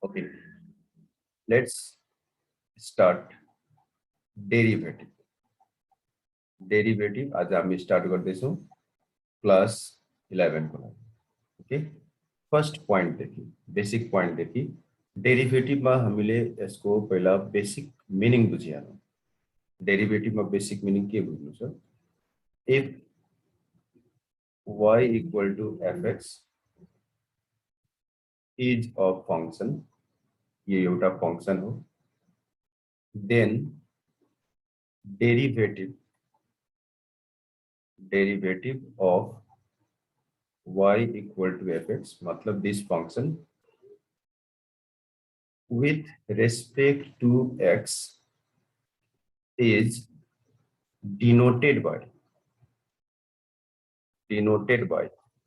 Okay, let's start derivative. Derivative आज हामी start गर्दैछौँ क्लास 11 को लागि. ओके, फर्स्ट पॉइंट देखि बेसिक पॉइंट देखि डेरिवेटिव में हामीले यसको पहिला बेसिक मिनिङ बुझिहालौं. डेरिवेटिव में बेसिक मिनिङ के बुझ्नु छ? If y equal to fx is a function, ये एउटा फंक्शन हो, then derivative of y equal to fx मतलब this function with respect to x is denoted by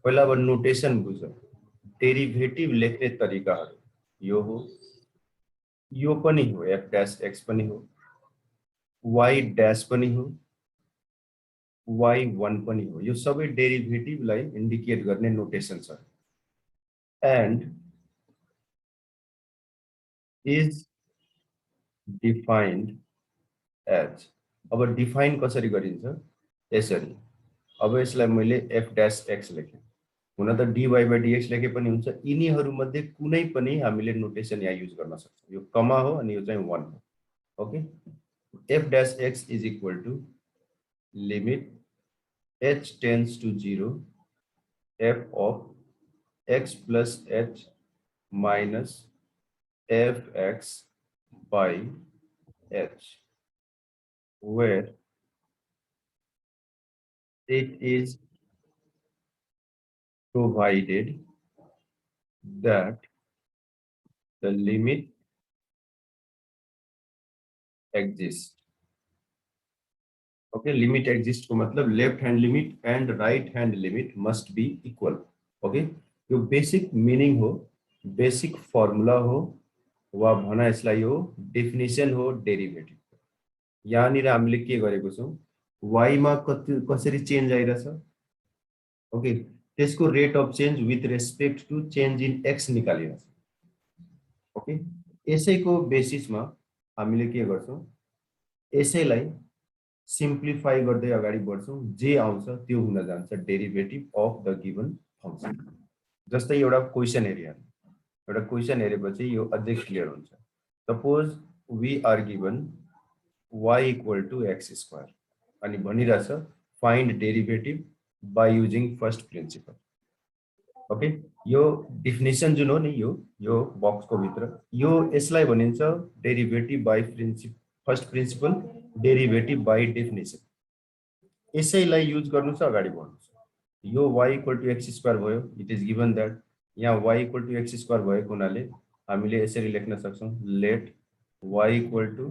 पहिला अब नोटेशन बुझ. डेरिवेटिव लेख्ने तरिकाहरु यो हो, यो पनि हो, f dash x पनि हो, y dash पनि हो, y1 पनि हो. यो सबै डेरिवेटिभलाई इन्डिकेट गर्ने नोटेशन छ. एन्ड is defined as, अब डिफाइन कसरी गरिन्छ? यसरी. अब यसलाई मैले f dash x लेखे. हुन त dy by dx लेखे पनि हुन्छ. यिनीहरु मध्ये कुनै पनि हामीले नोटेशन यहाँ युज गर्न सक्छौं. यो कमा हो अनि यो चाहिँ 1 हो. Okay, f dash x is equal to limit h tends to 0 f of x plus h minus fx by h, where it is provided that the limit exists. Okay, limit exists को मतलब left hand limit and right hand limit must be equal. Okay, यो basic meaning हो, basic formula हो, वा भना यसलाई यो definition हो डेरिवेटिभ. यहाँनिर हामीले के गरेको छौं? y मा कसरी चेन्ज आइराछ? ओके, त्यसको rate of change with respect to change in x निकालिराछ. ओके, यसैको बेसिसमा हामीले के गर्छौं? यसैलाई सिम्प्लिफाई गर्दै अगाडि बढ्छौं. जे आउँछ त्यो हुन जान्छ डेरिवेटिभ अफ द गिवन फंक्शन. जस्तै एउटा क्वेशन हेरिया, एउटा क्वेशन हेरेपछि यो अझै क्लियर हुन्छ. Suppose we are given y equal to x square अनि भनिराछ find derivative by using first principle. Okay, यो डेफिनेसन जुन हो नि, यो बक्स को भित्र यो यसलाई भनिन्छ derivative by first principle, derivative by definition. यसैलाई युज गर्नु छ, अगाडि बढ्नु छ. यो y equal to x square भयो. इट इज गिवन दैट यहाँ y equal to x square भएको हुनाले हामीले यसरी लेख्न सक्छौं, late y equal to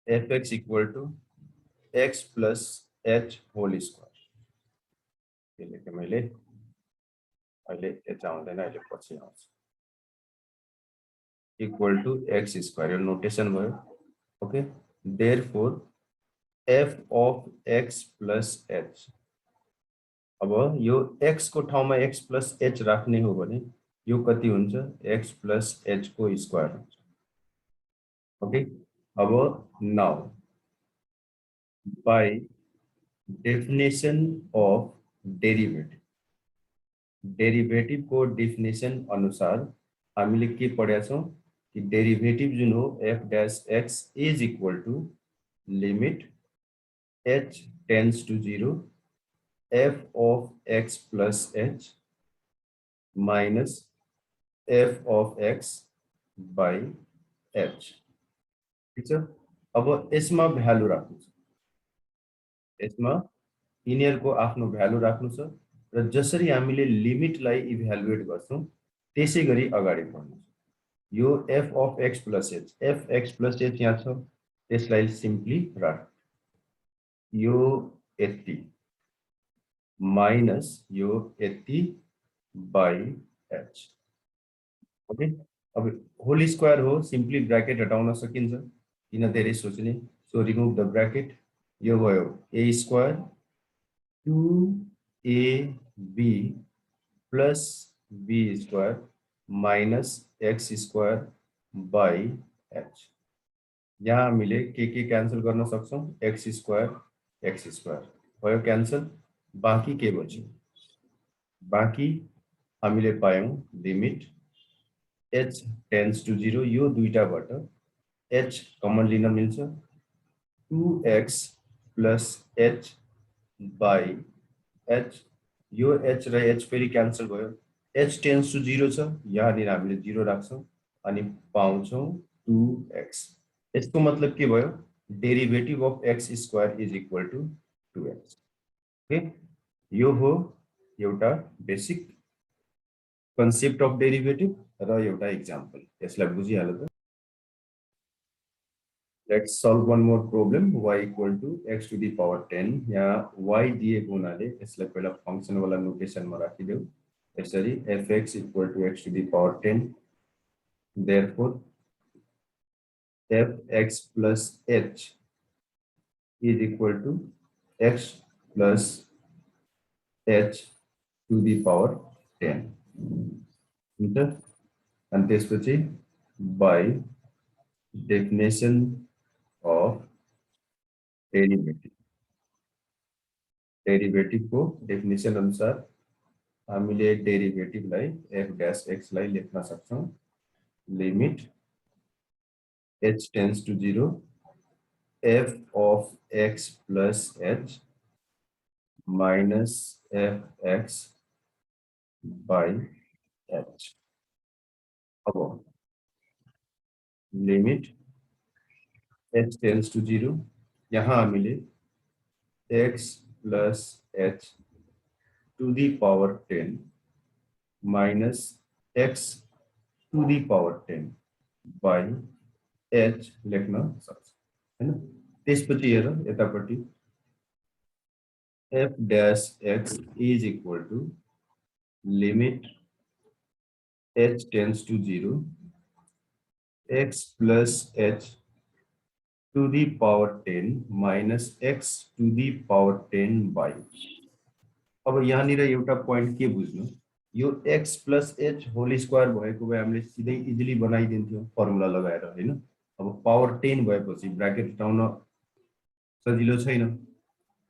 fx equal to x plus h whole square. ये लेखे मैले, अहिले h आउँदैन, अहिले पछि आउँछ. equal to x square, यो नोटेशन भयो. Okay, therefore f of x plus h. अब यो x को ठाउँमा x plus h राख्ने हो भने यो कति हुन्छ? x plus h को स्क्वायर हुन्छ. ओके, अब now by definition of डेरिवेटिभ को डेफिनेसन अनुसार हामीले के पढ्या छौं कि डेरिवेटिभ जुन हो f dash x is equal to limit h tends to 0 f of x plus h minus f of x by h. ठीक छ. अब यसमा भ्यालु राख्नु छ, यसमा यिनीहरुको आफ्नो भ्यालु राख्नु छ र जसरी हामीले लिमिटलाई इभ्यालुएट गर्छौं त्यसै गरी अगाडि बढ्नु छ. यो f of x plus h, f x plus h यहाँ छ, त्यसलाई सिम्पली राख. यो यति माइनस यो यति बाइ h. ओके, अब होल स्क्वायर हो, सिम्पली ब्रैकेट हटाउन सकिन्छ, किन धेरै सोच्ने. So remove the bracket. यो भयो a square 2ab plus b square minus x square by H. यहाँ हामीले के क्यान्सल गर्न सक्छौं, एक्स स्क्वायर भयो क्यान्सल, बाँकी के बच्यो, बाँकी हामीले पायौं लिमिट h टेन्स टु 0, यो दुईटाबाट h कमन लिन मिल्छ, 2x plus h by h, यो h र h फेरि क्यान्सल भयो, h टेन्स टु 0 छ, यहाँनिर हामीले 0 राख्छौं अनि पाउँछौं 2x। यसको मतलब के भयो, derivative of x square is equal to 2x। Okay, यो हो एउटा बेसिक कन्सेप्ट अफ डेरिभेटिभ र एउटा एक्जाम्पल, यसलाई बुझिहाल्यो त। Let's solve one more problem, y equal to x to the power 10। यहाँ y दिएको हुनाले यसलाई पहिला फंक्सन वाला नोटेसनमा राखिदेऊ, यसरी fx equal to x to the power 10। therefore fx plus h is equal to x plus h to the power 10। and त्यसपछि by definition of derivative को definition अनुसार हामीले डेरिभेटिभलाई f dash x लाई लेख्न सक्छौं, limit h tends to 0 f of x plus h minus fx by h। अब limit h tends to 0, यहाँ हामीले x plus h to the power 10 minus x to the power 10 by h लेख्न सक्छौं हैन। त्यसपछि हेर यतापट्टि f dash x is equal to limit h tends to 0 x plus h to the power 10 minus x to the power 10 by। अब यहाँनिर एउटा point के बुझ्नु, यो x plus h whole square भएको भए हामीले सिधै इजिली बनाइदिन्थ्यौं फर्मुला लगाएर हैन। अब पावर 10 भएपछि ब्र्याकेट हटाउन सजिलो छैन,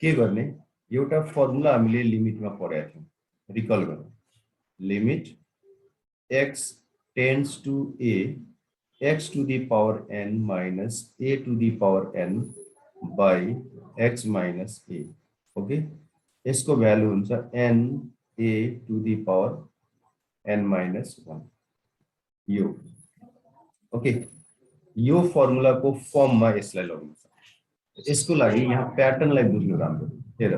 के गर्ने, एउटा फर्मुला हामीले लिमिटमा पढाएको थियौं, रिकल गरौँ, limit x tends to a x to the power n minus a to the power n by x minus a। Okay, यसको भ्यालु हुन्छ n a to the power n minus 1 यो। Okay, यो फर्मुलाको फर्ममा यसलाई लगाउनु। यसको लागि यहाँ प्याटर्नलाई बुझ्नु राम्रो, हेर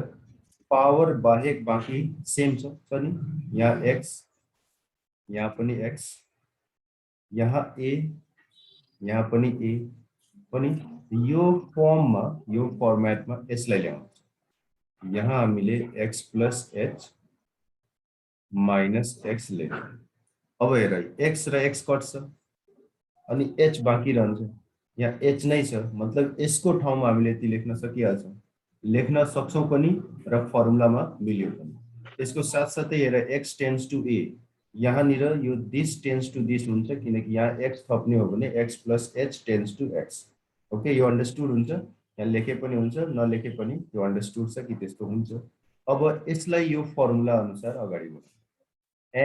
पावर बाहेक बाँकी सेम छ नि, यहाँ x, यहाँ पनि x, यहाँ a, यहाँ पनि a, पनि यो फर्ममा यो फर्मेटमा यसलाई ल्याउनु। यहाँ हामीले x plus h minus x लेख्यौं। अब हेर x र x कट्छ अनि h बाँकी रहन्छ, यहाँ h नै छ, मतलब यसको ठाउँमा हामीले यति लेख्न सकिहाल्छौं, लेख्न सक्छौं पनि र फर्मुलामा मिल्यो पनि। यसको साथसाथै हेर x टेन्ड्स टु a, यहाँनिर यो दिस टेन्ड्स टु दिस हुन्छ किनकि यहाँ x थप्ने हो भने x plus h tends to x। Okay, यो अन्डरस्टुड हुन्छ, यहाँ लेखे पनि हुन्छ नलेखे पनि यो अन्डरस्टुड छ कि त्यस्तो हुन्छ। अब यसलाई यो फर्मुला अनुसार अगाडि बढाउँ, na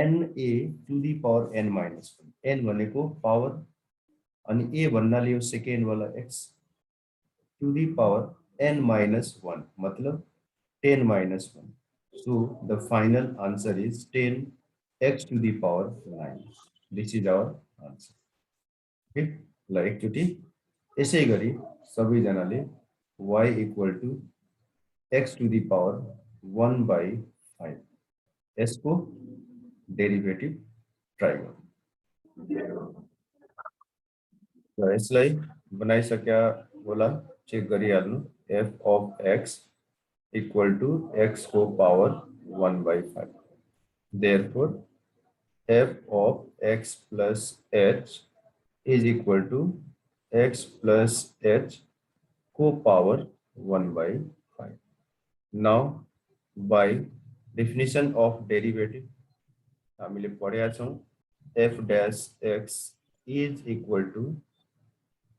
to the power n minus 1, n भनेको पावर अनि a भन्नाले यो सेकेन्ड वाला x to the power n minus 1 मतलब 10 minus 1। so the final answer is 10 x to the power 9। this is our answer। okay, ल एकचोटी यसै गरी सबैजनाले y equal to x to the power 1 by 5 यसको डेरिभेटिभ ट्राई गरौँ। र यसलाई बनाइसक्या होला चेक गरिहाल्नु, f of x equal to x को power 1 by 5। therefore f of x plus h is equal to x plus h को power 1 by 5। now by definition of derivative हामीले पढेका छौं, f dash x is equal to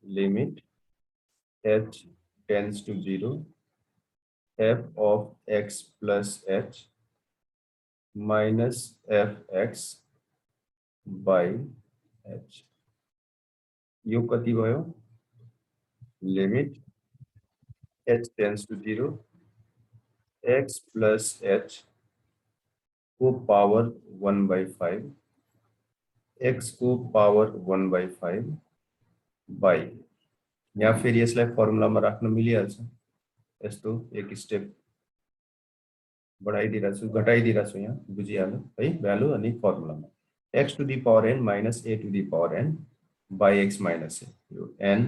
limit h tends to 0 f of x plus h minus fx by h. यो कति भयो? Limit h tends to 0 x plus h को power 1 by 5 x को power 1 by 5 by या फिर यसलाई फर्मुलामा राख्न मिलिहाल्छ। यस्तो एक स्टेप बढाइदिरा छु घटाइदिरा छु यहाँ बुझिहाल्नु है भ्यालु अनि फर्मुलामा x to the power n minus a to the power n by x minus a यो n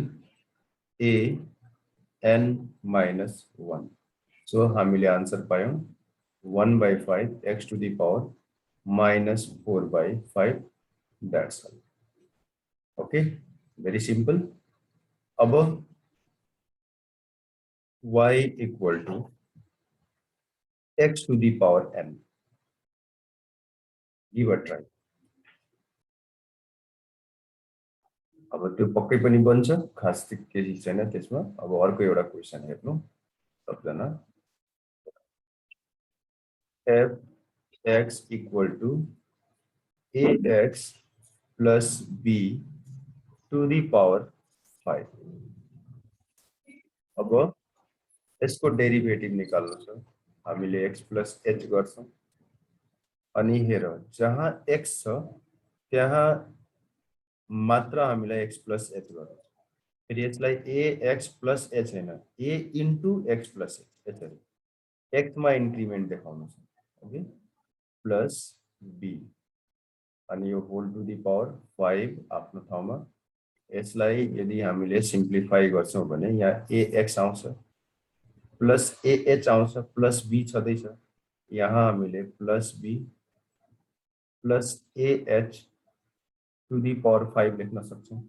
a n minus 1 so हामीले answer पायौं 1 by 5 x to the power minus 4 by 5 that's all. Okay, very simple. अब y equal to x to the power n. Give a try. अब त्यो पक्कै पनि बन्छ खास केही छैन त्यसमा। अब अर्को एउटा क्वेशन हेर्नु सबजना f x equal to ax plus b to the power 5. अब यसको डेरिभेटिभ निकाल्नु छ हामीले x plus h गर्छौं अनि हेर जहाँ x छ त्यहाँ मात्र हामीलाई x plus h गर्नु छ फेरि यसलाई ax plus h हैन a into x plus h यसरी x मा इन्क्रिमेन्ट देखाउनु छ ओके प्लस b अनि यो होल टु दी पावर 5 आफ्नो ठाउँमा यसलाई यदि हामीले सिम्प्लिफाई गर्छौं भने यहाँ ax आउँछ प्लस ah आउँछ प्लस b छदैछ यहाँ हामीले plus b plus ah to the power 5 लेख्न सक्छौं।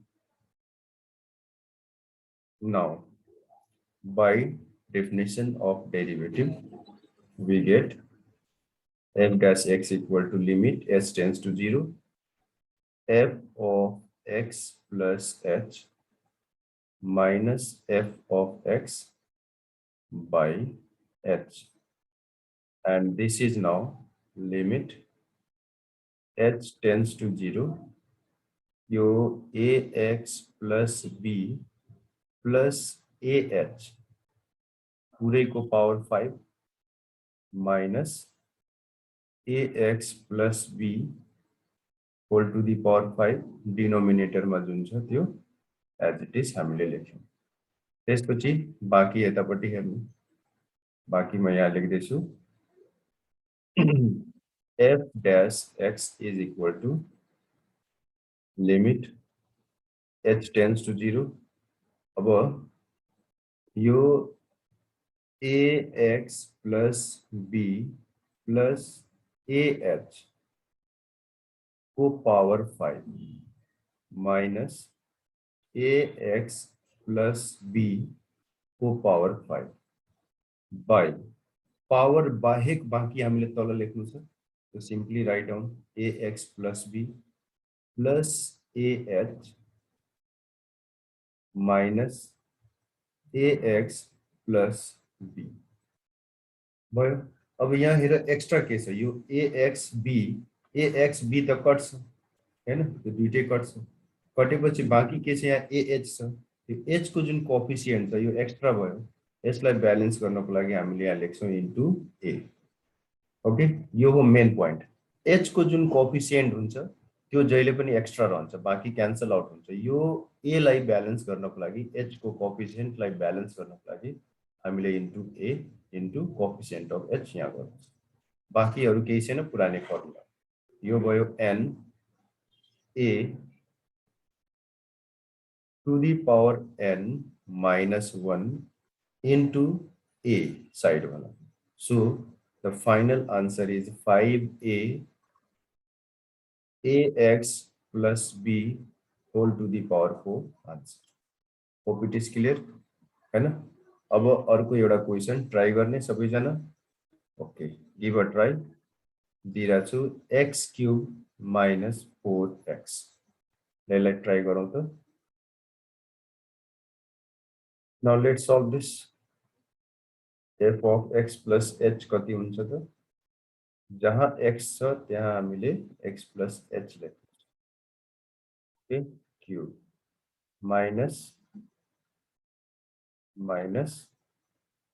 Now by definition of derivative we get f dash x equal to limit h tends to 0 f of x plus h minus f of x by h and this is now limit h tends to 0 यो ax plus b plus ah पूरैको power 5 minus ax plus b whole to the power 5 denominator मा जुन छ त्यो as it is हामीले लेख्यौं। त्यसपछि बाँकी यतापट्टि हेर्नु बाँकी म यहाँ लेख्दै छु f dash x is equal to limit h tends to 0 अब यो ax plus b plus ah को power 5 minus ax plus b को पावर 5 by पावर बाहेक बाँकी हामीले तल लेख्नु छ तो simply write down ax plus b plus ah minus ax plus b भयो। अब यहाँ हेर एक्स्ट्रा के छ यो ax b त कट्छ हैन त्यो दुईटै कट्छ कटेपछि बाँकी के छ यहाँ ah छ त्यो h को जुन कोएफिसिएन्ट छ यो एक्स्ट्रा भयो यसलाई ब्यालेन्स गर्नको लागि हामीले यहाँ लेख्छौं इन्टु a ओके यो हो मेन प्वाइन्ट h को जुन कोएफिसिएन्ट हुन्छ त्यो जहिले पनि एक्स्ट्रा रहन्छ बाँकी क्यान्सल आउट हुन्छ यो a लाई ब्यालेन्स गर्नको लागि h को कोएफिसिएन्ट लाई ब्यालेन्स गर्नको लागि हामीले into a into coefficient of h यहाँ गर्छौं बाँकीहरु केही छैन पुरानै फर्मुला यो भयो n a to the power n minus 1 into a side wala so the final answer is 5a ax plus b whole to the power 4 answer hope it is clear हैन। अब अर्को एउटा क्वेशन ट्राई गर्ने सबैजना okay give a try दिरा छु x cube minus 4x. Let's try गरौँ त. Now let's solve this. F of x plus h कति हुन्छ त? जहाँ x छ त्यहाँ हामीले x plus h लेख्छौँ. Okay, cube minus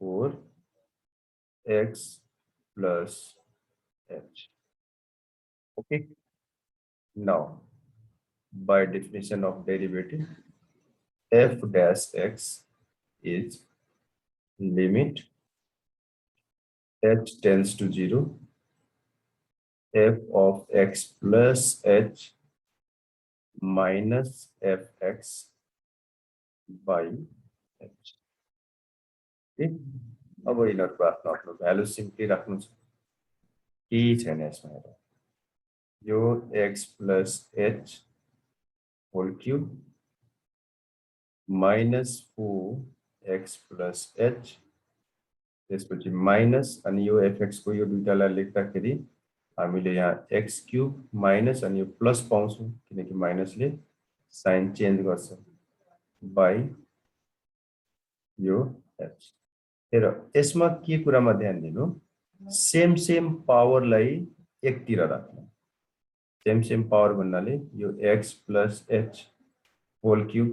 4x plus h. Okay. Now, by definition of derivative, f dash x is limit h tends to 0, f of x plus h minus fx by h. Okay. अब यिनीहरूको आफ्नो value simply राख्नु छ. केही छैन यसमा हेर. यो x plus h whole cube minus 4x plus h त्यसपछि माइनस अनि यो fx को यो दुईटालाई लेख्दाखेरि हामीले यहाँ x क्यूब माइनस अनि यो प्लस पाउँछौं किनकि माइनसले साइन चेन्ज गर्छ बाइ यो h. हेर यसमा के कुरामा ध्यान दिनु, सेम पावरलाई एकतिर राख्नु. सेम पावर भन्नाले यो x plus h whole cube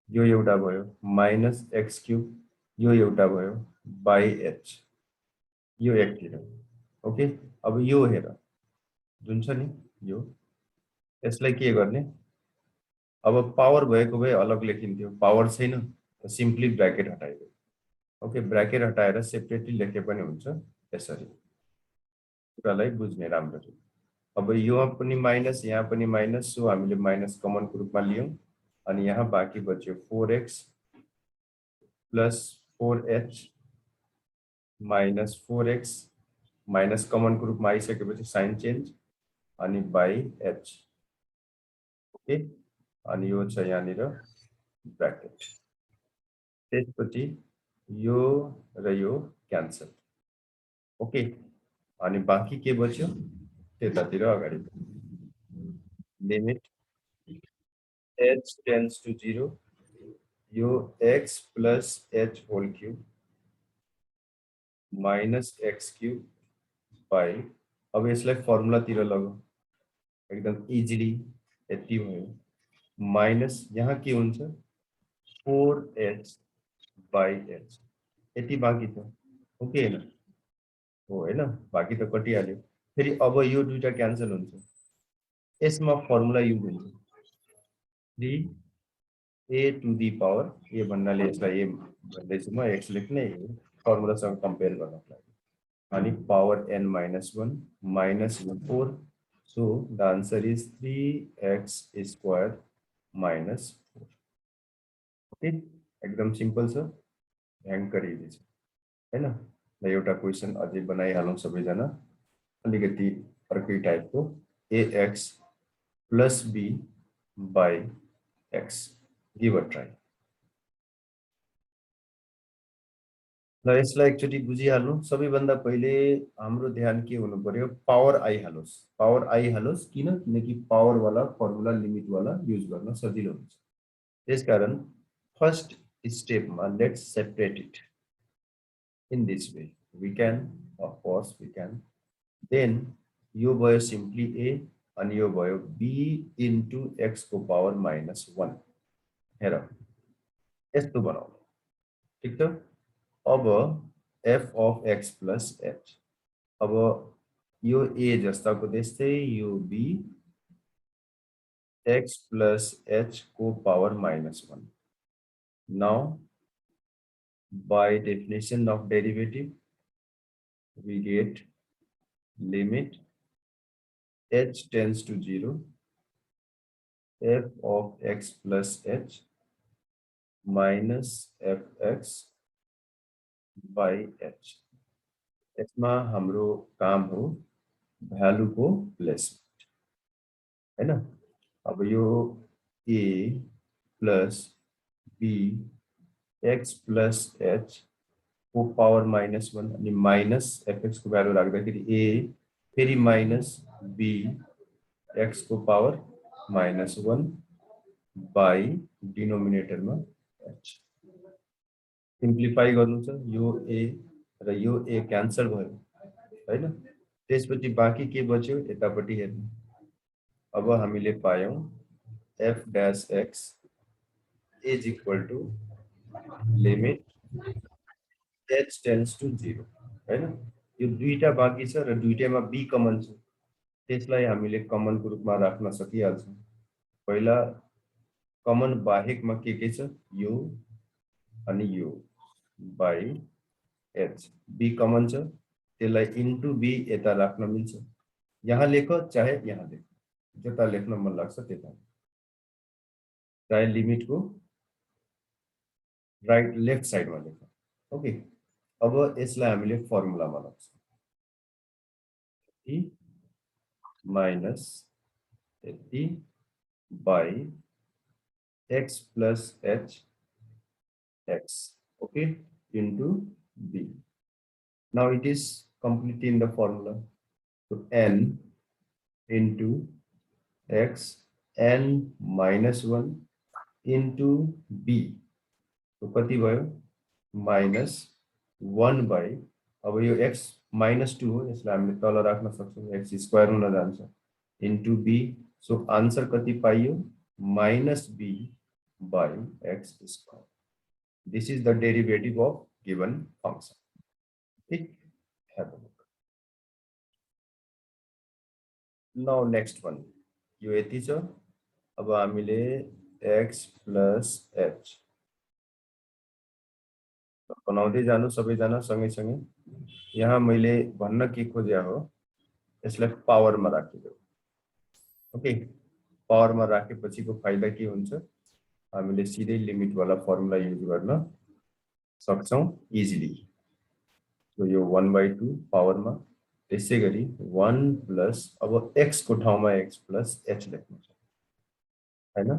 यो एउटा भयो माइनस x क्यूब यो एउटा भयो बाइ h यो एकतिर. ओके. अब यो हेर जुन छ नि यो यसलाई के गर्ने, अब पावर भएको भए अलग लेखिन्थ्यो, पावर छैन त सिम्पली ब्रैकेट हटाइदियो. ओके, ब्रैकेट हटाएर सेपरेटली लेखे पनि हुन्छ यसरी. कुरालाई बुझ्ने राम्ररी. अब यो पनि माइनस यहाँ पनि माइनस, सो हामीले माइनस कमन को रूपमा लियौं अनि यहाँ बाँकी बच्यो 4x plus 4h minus 4x minus common को रूपमा आइसकेपछि साइन चेन्ज अनि बाइ h. ओके, अनि यो छ यहाँनिर ब्रैकेट. त्यसपछि यो र यो क्यान्सल. ओके, अनि बाँकी के बच्यो त्यतातिर अगाडि लिमिट h tends to 0 यो x plus h whole cube minus x cube by, अब यसलाई फर्मुला तिर लगाऊ एकदम इजिली यति भयो माइनस यहाँ के हुन्छ 4h by h यति बाँकी छ. ओके हैन हो हैन, बाँकी त कटिहाल्यो. फेरि अब यो दुईटा क्यान्सल हुन्छ, यसमा फर्मुला युज हुन्छ 3a to the power, ए भन्नाले यसलाई a भन्दैछु म, x लेख्ने फर्मुलासँग कम्पेयर गर्नको लागि, अनि power n minus 1 minus 4. So the answer is 3x square minus 4. Okay, एकदम सिम्पल छ, ह्याङ गरिदिन्छ हैन. ल एउटा क्वेशन अझै बनाइहालौं सबैजना, अलिकति अर्कै टाइपको. ax plus b by x. give a try. ल यसलाई एकचोटी बुझिहाल्नु. सबैभन्दा पहिले हाम्रो ध्यान के हुनु पर्यो, पावर आइहालोस्. पावर आइहालोस् किनकि पावर वाला फर्मुला लिमिट वाला युज गर्न सजिलो हुन्छ. त्यसकारण फर्स्ट स्टेपमा let's separate it in this way. We can, of course we can. Then यो भयो सिम्पली a अनि यो भयो b इन्टु x को पावर माइनस 1. हेर यस्तो बनाउनु, ठीक छ. अब f of x plus h, अब यो a जस्ताको त्यस्तै यो b x plus h को power minus 1. Now by definition of derivative we get limit h tends to 0 f of x plus h minus fx by h. यसमा हाम्रो काम हो भ्यालु को प्लेसमेन्ट हैन. अब यो a plus b x plus h को पावर माइनस 1 अनि माइनस fx को भ्यालु राख्दाखेरि a फेरि माइनस b x को पावर -1 बाई डिनोमिनेटर में h सिम्प्लिफाई गर्नु छ यो a र यो a क्यान्सल भयो हैन त्यसपछि बाँकी के बच्यो यतापट्टि हेर्नु अब हामीले पायौं f dash x is equal to limit h tends to 0 हैन यो दुईटा बाँकी छ र दुईटैमा b कमन छ त्यसलाई हामीले कमन को रूपमा राख्न सकिहाल्छौं पहिला कमन बाहेकमा के छ यो अनि यो बाई h b कमन छ त्यसलाई इन्टु b यता राख्न मिल्छ यहाँ लेख चाहे यहाँ लेख जता लेख्न मन लाग्छ त्यता चाहे लिमिट को राइट लेफ्ट साइडमा लेख ओके अब यसलाई हामीले फर्मुलामा लाग्छौं e minus t by x plus h x okay into b now it is completely in the formula so n into x n minus 1 into b तो कति भयो -1 by अब यो x -2 हो यसलाई हामीले तल राख्न सक्छौं x स्क्वायर हुन जान्छ इन्टु b सो आन्सर कति पाइयो -b by x square this is the derivative of given function ठीक have a look now next one यो यति छ अब हामीले x plus h बनाउँदै जानु सबैजना सँगै यहाँ मैले भन्न के खोजे हो यसलाई पावरमा राखिदेऊ ओके पावरमा राखेपछिको फाइदा के हुन्छ हामीले सिधै लिमिट वाला फर्मुला युज गर्न सक्छौं इजिली सो यो 1/2 पावरमा त्यसैगरी 1 प्लस अब x को ठाउँमा x प्लस h लेख्नु छ हैन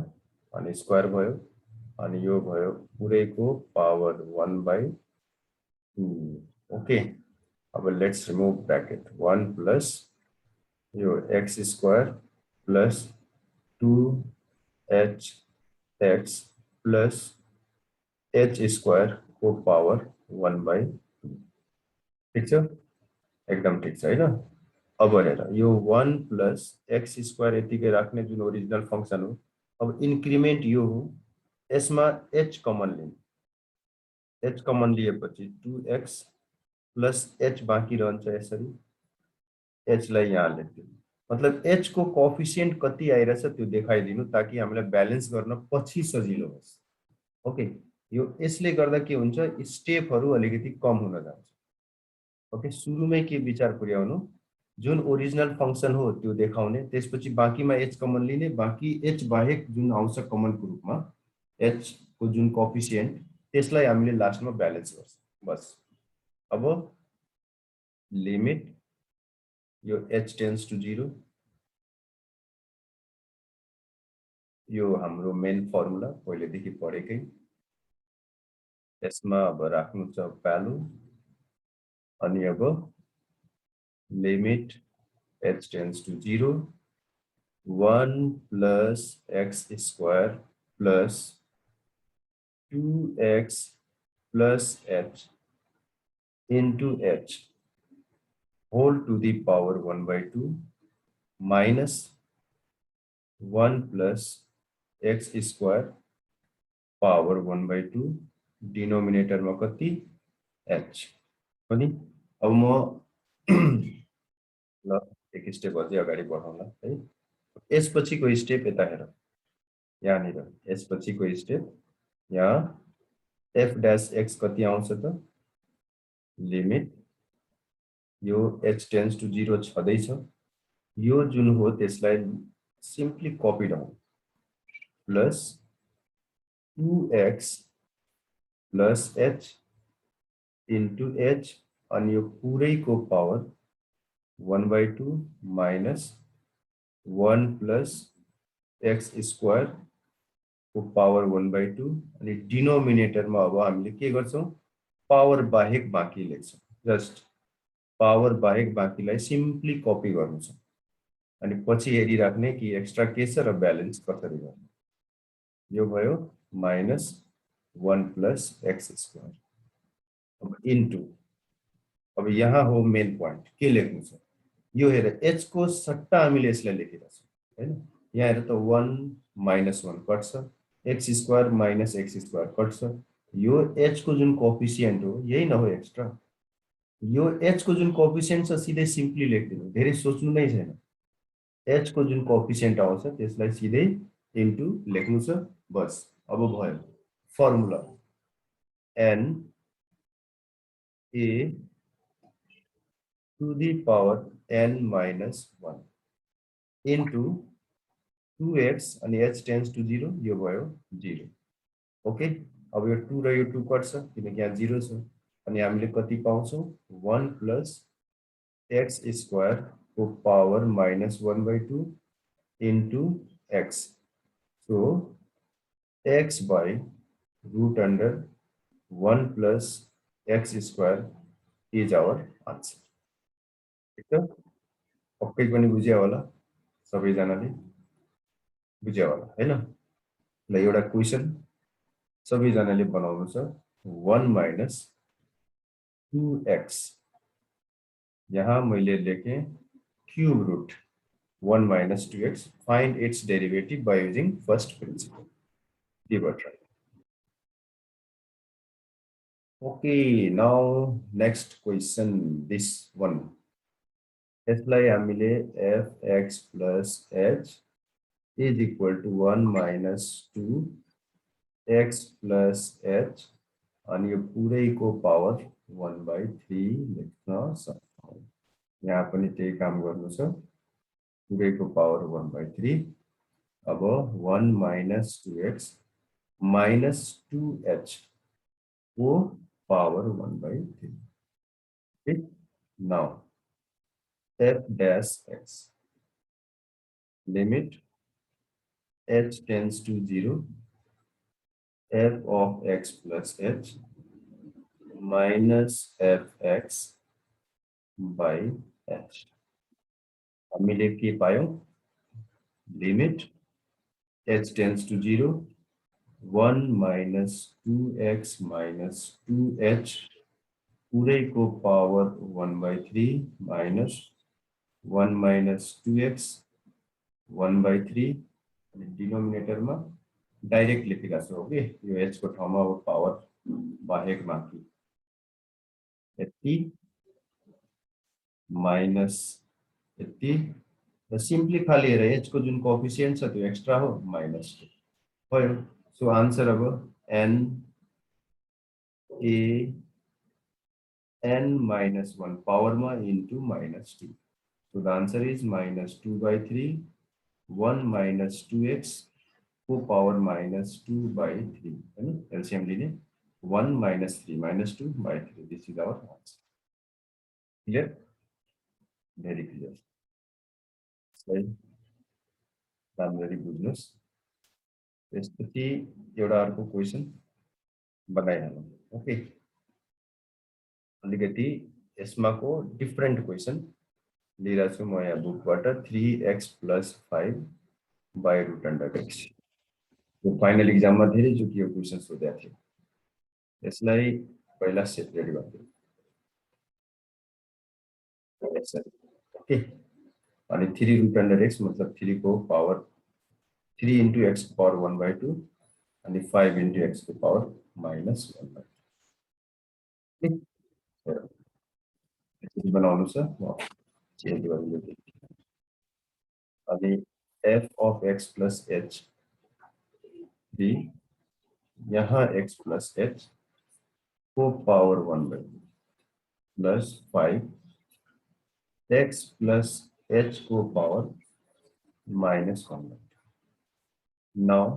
अनि स्क्वायर भयो अनि यो भयो पुरैको पावर 1/2 ओके अब लेट्स रिमूव ब्रैकेट 1 प्लस यो x square plus 2h x plus h square को पावर 1/2 ठीक छ एकदम ठीक छ हैन अब हेर यो 1 प्लस x स्क्वायर यतिकै राख्ने जुन ओरिजिनल फंक्शन हो अब इंक्रीमेंट यो हो यसमा h कमन लिने h कमन लिएपछि 2x प्लस h बाँकी रहन्छ यसरी h लाई यहाँ लेख्दिनु मतलब h को कोएफिशिएन्ट कति आइरहेछ त्यो देखाइदिनु ताकि हामीलाई ब्यालेन्स गर्न पछि सजिलो होस् ओके यो यसले गर्दा के हुन्छ स्टेपहरु अलिकति कम हुन जान्छ ओके सुरुमै के विचार पुर्याउनु जुन ओरिजिनल फंक्शन हो त्यो देखाउने त्यसपछि बाँकीमा h कमन लिने बाँकी h बाहेक जुन आउँछ कमन को रूपमा h को जुन कोएफिशिएन्ट त्यसलाई हामीले लास्टमा ब्यालेन्स गर्छ बस अब लिमिट यो h टेन्ड्स टु 0 यो हाम्रो मेन फर्मुला पहिलेदेखि पढेकै यसमा अब राख्नु छ भ्यालु अनि अब limit h tends to 0 1 plus x square plus 2x plus h into h whole to the power 1/2 minus 1 plus x square power 1/2 denominator में कति h पनि अब म ल एक स्टेप अझै अगाडि बढाउँला है यसपछिको स्टेप यता हेर यहाँनिर यसपछिको स्टेप यहाँ f dash x कति आउँछ त लिमिट यो h टेन्ड्स टु 0 छदै छ यो जुन हो त्यसलाई simply copy down plus 2x plus h into h अनि यो पुरैको power 1/2 minus 1 plus x square को पावर 1/2 अनि डिनोमिनेटर में अब हामीले के गर्छौं पावर बाहेक बाँकी लेख्छौं जस्ट पावर बाहेक बाँकीलाई सिम्पली कपी गर्नु छ अनि पछि हेरिराख्ने कि एक्स्ट्रा के छ र ब्यालेन्स कसरी गर्ने। यो भयो -1 + x²। अब इन्टु, अब यहाँ हो मेन पोइन्ट के लेख्नु छ, यो हेर h को सट्टा हामीले यसलाई लेखेका छौं हैन। यहाँ हेर त 1 - 1 कट्छ, x² - x² कट्छ। यो h को जुन कोएफिसिएन्ट हो यही न हो एक्स्ट्रा। यो h को जुन कोएफिसिएन्ट छ सिधै सिम्पली लेख्दिनु, धेरै सोच्नु नै छैन। h को जुन कोएफिसिएन्ट आउँछ त्यसलाई सिधै इन्टु लेख्नु छ बस। अब भयो formula n a to the power n - 1 into 2x अनि h tends to 0, यो भयो 0। ओके, अब यो 2 र यो 2 कट्छ किनकि यहाँ 0 छ। अनि हामीले कति पाउँछौं, 1 + x² को power -1/2 into x। So x by √1 + x² is our answer। ठीक छ, पक्कै पनि बुझ्यो होला सबैजनाले, बुझ्यो होला हैन। ल एउटा क्वेशन सबैजनाले बनाउनु छ, 1 - 2x। यहाँ मैले लेखेँ cube route 1 - 2x, find its derivative by using first principle। Give a try। Okay, now next question, this one। यसलाई हामीले fx + h is equal to 1 - 2x + h अनि यो पुरैको पावर 1/3 लेख्न सक्छौं। यहाँ पनि त्यही काम गर्नु छ, पुरैको पावर 1/3। अब 1 - 2x - 2h को पावर 1/3। ठीक, now f dash x limit h tends to 0, f of x plus h minus fx by h। हामीले के पायौं, limit h tends to 0, 1 - 2x - 2h पुरैको power 1/3 minus 1 - 2x 1/3 अनि डिनोमिनेटरमा डाइरेक्ट लेखेका छौं। Okay, यो h को ठाउँमा हो पावर बाहेक माथि यति माइनस यति र सिम्पली खाली हेर h को जुन कोएफिसिएन्ट छ त्यो एक्स्ट्रा हो -2 भयो। सो आन्सर अब n a n - 1 पावरमा into -2। So the answer is -2/3, 1 - 2x को पावर -2/3 हैन। एलसीएम लिने 1 - 3 -2/3। This is our answer। Clear? Very clear। सही, राम्ररी बुझ्नुस्। त्यसपछि एउटा अर्को क्वेशन बनाइहालौं। ओके, अलिकति यसमाको डिफरेन्ट क्वेशन लिइरहेको छु म यहाँ बुकबाट। 3x + 5 by √x। यो फाइनल एक्जाममा धेरैचोटि यो क्वेशन सोधेको थियो। यसलाई पहिला सेपरेट गर्दिनु। ओके, अनि 3√x मतलब 3 को पावर 3 × x को पावर 1/2 अनि 5 × x को पावर -1/2। यसरी बनाउनु छ, म चेन्ज गरिदिन्छु। अनि f of x plus h 3 यहाँ x plus h को power 1/2 plus 5 x plus h को power -1/2। Now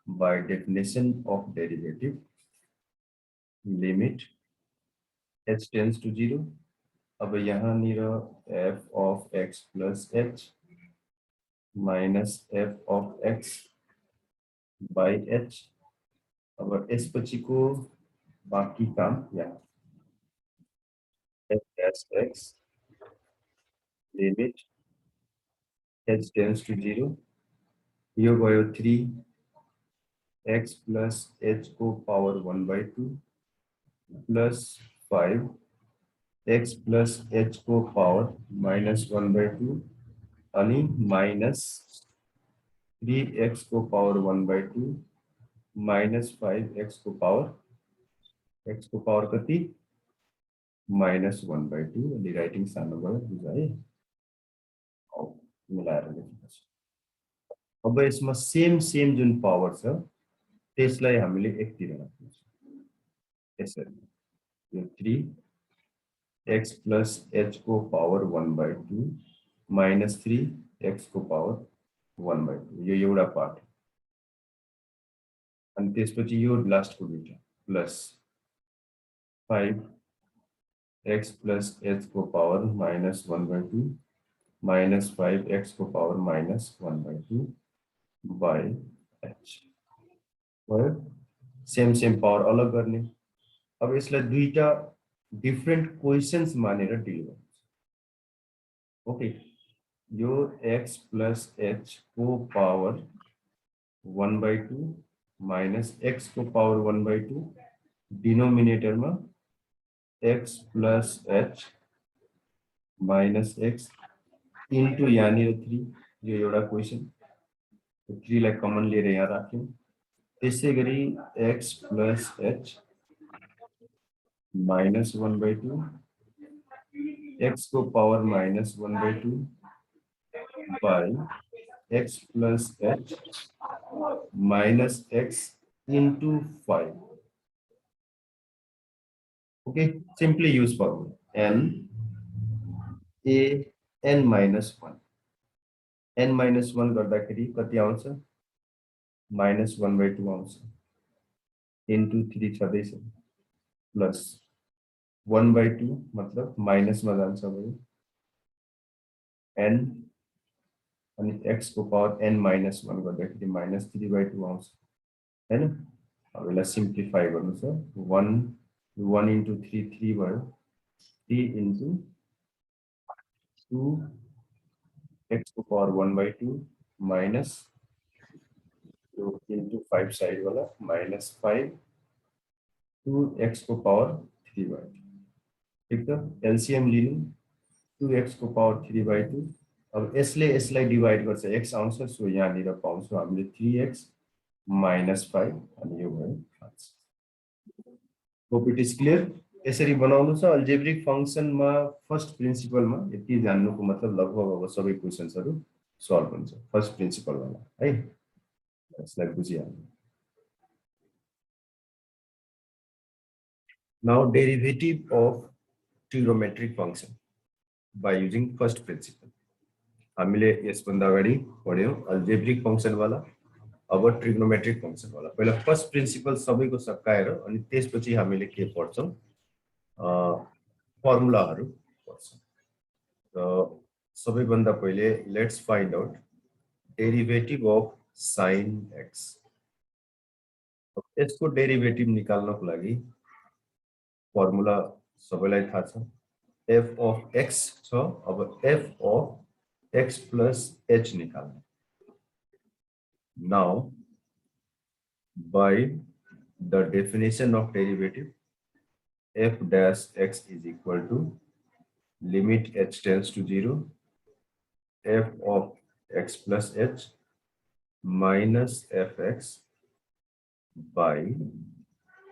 by definition of derivative, limit h tends to 0। अब यहाँ निर f of x plus h minus f of x by h। अब यसपछिको बाँकी काम यहाँ f dash x limit h tends to 0 यो गयो 3x plus h को power 1/2 plus 5x plus h को power -1/2 अनि minus 3x को power 1/2 minus 5x को power कति -1/2 अनि राइटिङ सानो भयो बुझाए मिलाएर लेख्नुपर्छ। अब यसमा सेम जुन पावर छ त्यसलाई हामीले एकतिर राख्नुपर्छ यसरी यो 3x plus h को पावर 1/2 minus 3x को पावर 1/2 यो एउटा पार्ट अनि त्यसपछि यो लास्टको दुईटा प्लस 5x plus h को पावर -1/2 minus 5x को पावर -1/2 by h भयो सेम पावर अलग गर्ने। अब यसलाई दुईटा डिफरेंट क्वेशन्स मानेर डिल गर्नु। ओके यो x plus h को पावर 1/2 minus x को पावर 1/2 डिनोमिनेटर में x plus h minus x into यहाँ 3 यो एउटा क्वेशन 3 लाई कमन लिएर यहाँ राख्यौं। त्यसै गरी x plus h minus 1/2 x को power -1/2 by x plus h minus x into 5. Okay, simply use formula n a n minus 1 n minus 1 गर्दाखेरि कति आउँछ -1/2 आउँछ into 3 छदैछ प्लस 1/2 मतलब माइनस में जान्छ भयो n अनि x को पावर n minus 1 गर्दाखेरि -3/2 आउँछ हैन। अब यसलाई सिम्प्लिफाई गर्नु छ 1 into 3 3 भयो 3 into 2 x को पावर 1/2 minus into 5 साइड वाला -5 2 x को पावर 3/2 ठीक छ। एलसीएम लिनु 2x को पावर 3/2 अब यसले यसलाई डिवाइड गर्छ x आउँछ सो यहाँ निर पाउँछौ हामीले 3x minus 5 अनि यो भयो 5। Hope it is clear. यसरी बनाउनु छ अल्जेब्रिक फंक्शन मा फर्स्ट प्रिन्सिपल मा यति जान्नुको मतलब लगभग अब सबै क्वेशन्सहरु सल्भ हुन्छ फर्स्ट प्रिन्सिपल वाला है। यसलाई बुझिहाल्नु। Now derivative of trigonometric function by using first principle हामीले यसभन्दा अगाडि पढ्यौं अल्जेब्रिक फंक्शन वाला अब ट्रिग्नोमेट्रिक फंक्शन वाला। पहिला फर्स्ट प्रिन्सिपल सबैको सकाएर अनि त्यसपछि हामीले के पढ्छौं फर्मुलाहरु पढ्छौं। र सबैभन्दा पहिले let's find out derivative of sin x। यसको डेरिभेटिभ निकाल्नको लागि फर्मुला सबैलाई थाहा छ f of x छ। अब f of x plus h निकाल्नु। Now by the definition of derivative f dash x is equal to limit h tends to 0 f of x plus h minus fx by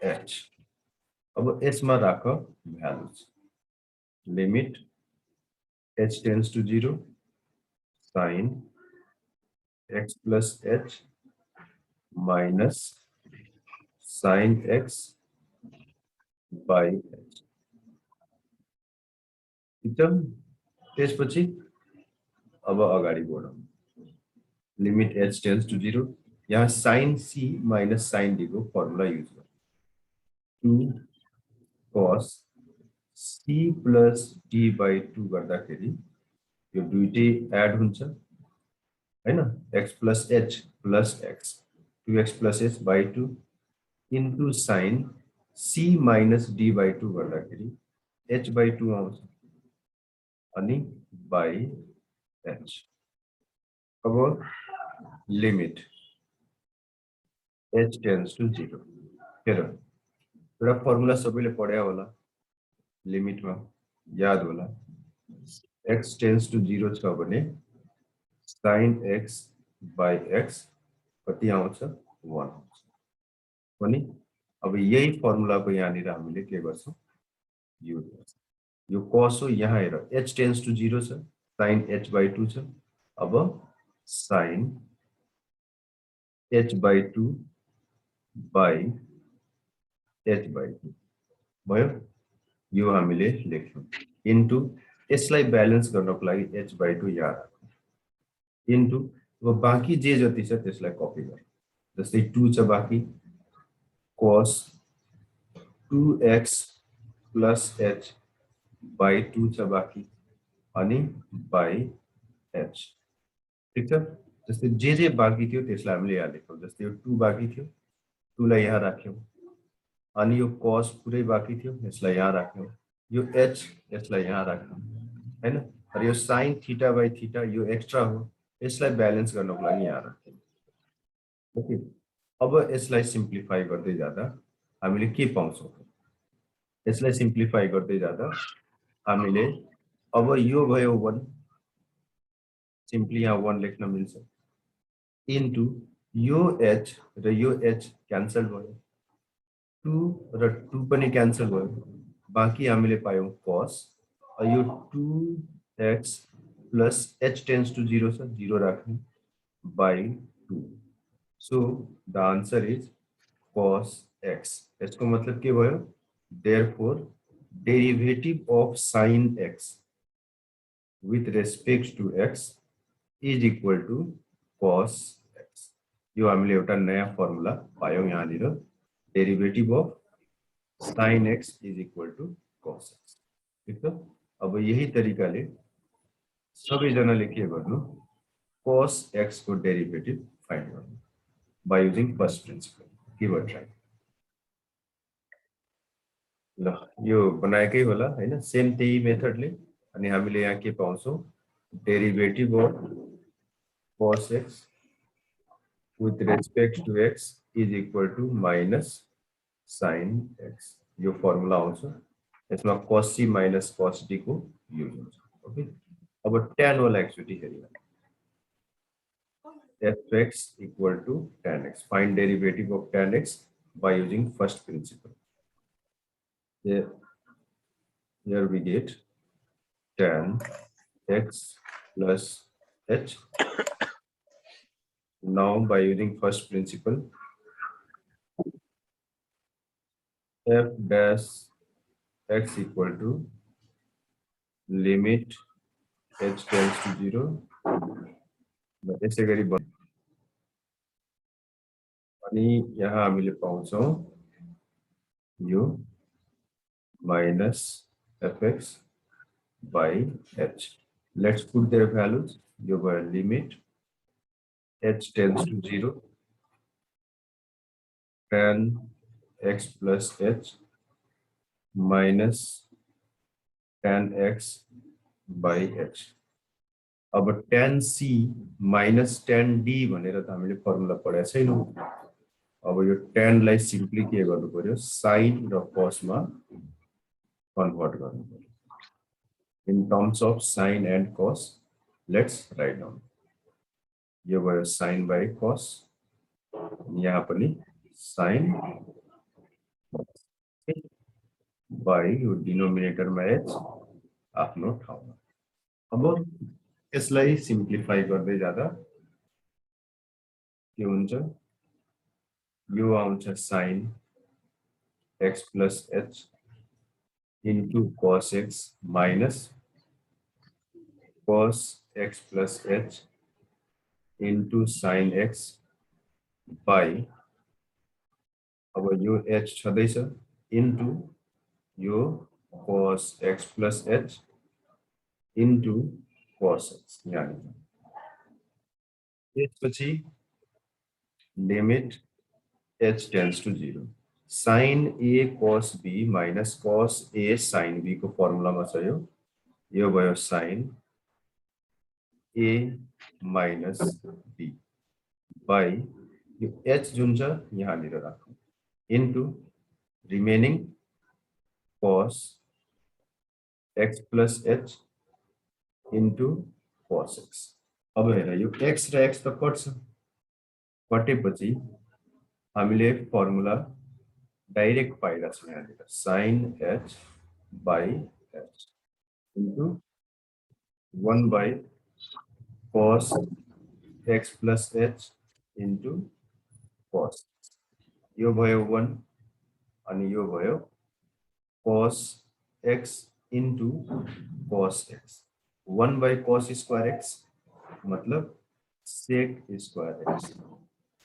h। अब यसमा राख values limit h tends to 0 sin x plus h minus sin x by h। एकदम त्यसपछि अब अगाडि बढौं limit h tends to 0 यहाँ sin c minus sin d को formula use गर्नु 2 cos c plus d by 2 गर्दाखेरि यो दुईटै एड हुन्छ हैन x plus h plus x 2x plus h by 2 into sin c minus d by 2 गर्दाखेरि h by 2 आउँछ अनि by h। अब लिमिट h टेन्ड्स टु 0 हेर एउटा फर्मुला सबैले पढ्या होला लिमिटमा याद होला x टेन्ड्स टु 0 छ भने sin x by x कति आउँछ 1 आउँछ पनि अब यही फर्मुलाको यहाँनिर हामीले के गर्छौं युज गर्छौं यो cos हो यहाँ हेर h टेन्ड्स टु 0 छ sin h by 2 छ अब sin h by 2 by h by 2 भयो यो हामीले लेख्यौं इन्टु यसलाई ब्यालेन्स गर्नको लागि h by 2 यहाँ राखौं इन्टु अब बाँकी जे जति छ त्यसलाई कपी गरौँ जस्तै 2 छ बाँकी cos 2x plus h by 2 छ बाँकी अनि by h ठीक छ जस्तै जे बाँकी थियो त्यसलाई हामीले यहाँ लेख्यौं जस्तै यो 2 बाँकी थियो 2 लाई यहाँ राख्यौं अनि यो cos पुरै बाँकी थियो यसलाई यहाँ राख्यौं यो h यसलाई यहाँ राख्यौं हैन र यो sin थीटा बाइ थीटा यो एक्स्ट्रा हो यसलाई ब्यालेन्स गर्नको लागि यहाँ राख्यौं ओके अब यसलाई सिम्प्लिफाई गर्दै जाँदा हामीले के पाउँछौं यसलाई सिम्प्लिफाई गर्दै जाँदा हामीले अब यो भयो 1 सिम्पली यहाँ 1 लेख्न मिल्छ इन्टु यो h र यो h क्यान्सल भयो 2 र 2 पनि क्यान्सल भयो बाँकी हामीले पायौं cos यो 2x plus h tends to 0 छ 0 राख्ने by 2 so the answer is cos x यसको मतलब के भयो therefore derivative of sin x with respect to x is equal to cos x यो हामीले एउटा नयाँ फर्मुला पायौं यहाँनिर derivative of sin x is equal to cos x ठीक छ अब यही तरिकाले सबैजनाले के गर्नु cos x को डेरिभेटिभ फाइन्ड गर्नु by using first principle give a try ल यो बनाएकै होला हैन सेम त्यही मेथडले अनि हामीले यहाँ के पाउँछौं derivative of cos x with respect to x is equal to minus sin x यो फर्मुला आउँछ यसमा cos c minus cos d को युज हुन्छ ओके अब tan वाला एकचोटी हेरौँ fx equal to tan x find derivative of tan x by using first principle here we get tan x plus h now by using first principle f dash x equal to limit h tends to 0 यसै गरी अनि यहाँ हामीले पाउँछौं यो minus fx by h let's put their values यो भयो limit h tends to 0 tan x plus h minus tan x by h अब tan c minus tan d भनेर त हामीले फर्मुला पढाएको छैनौं अब यो tan लाई सिम्पली के गर्नु पर्यो sin र cos मा कन्भर्ट गर्नु पर्यो in terms of sin and cos let's write down यो भयो sin by cos यहाँ पनि sin by यो डिनोमिनेटर मा h आफ्नो ठाउँमा अब यसलाई सिम्प्लिफाई गर्दै जाँदा के हुन्छ यो आउँछ sin x plus h into cos x minus cos x plus h into sin x by अब यो h छदैछ into यो cos x plus h into cos x यानी त्यसपछि limit h tends to 0 sin a cos b minus cos a sin b को फर्मुलामा छ यो भयो sin a minus D by यो h जुन छ यहाँनिर राखौँ into remaining cos x plus h into cos x। अब हेर यो x र x त कट्छ, कटेपछि हामीले फर्मुला डाइरेक्ट पाइरहेको छौँ यहाँनिर sin h by h into 1 by cos x plus h into cos यो भयो 1 अनि यो भयो cos x into cos x 1 by cos square x मतलब sec स्क्वायर x।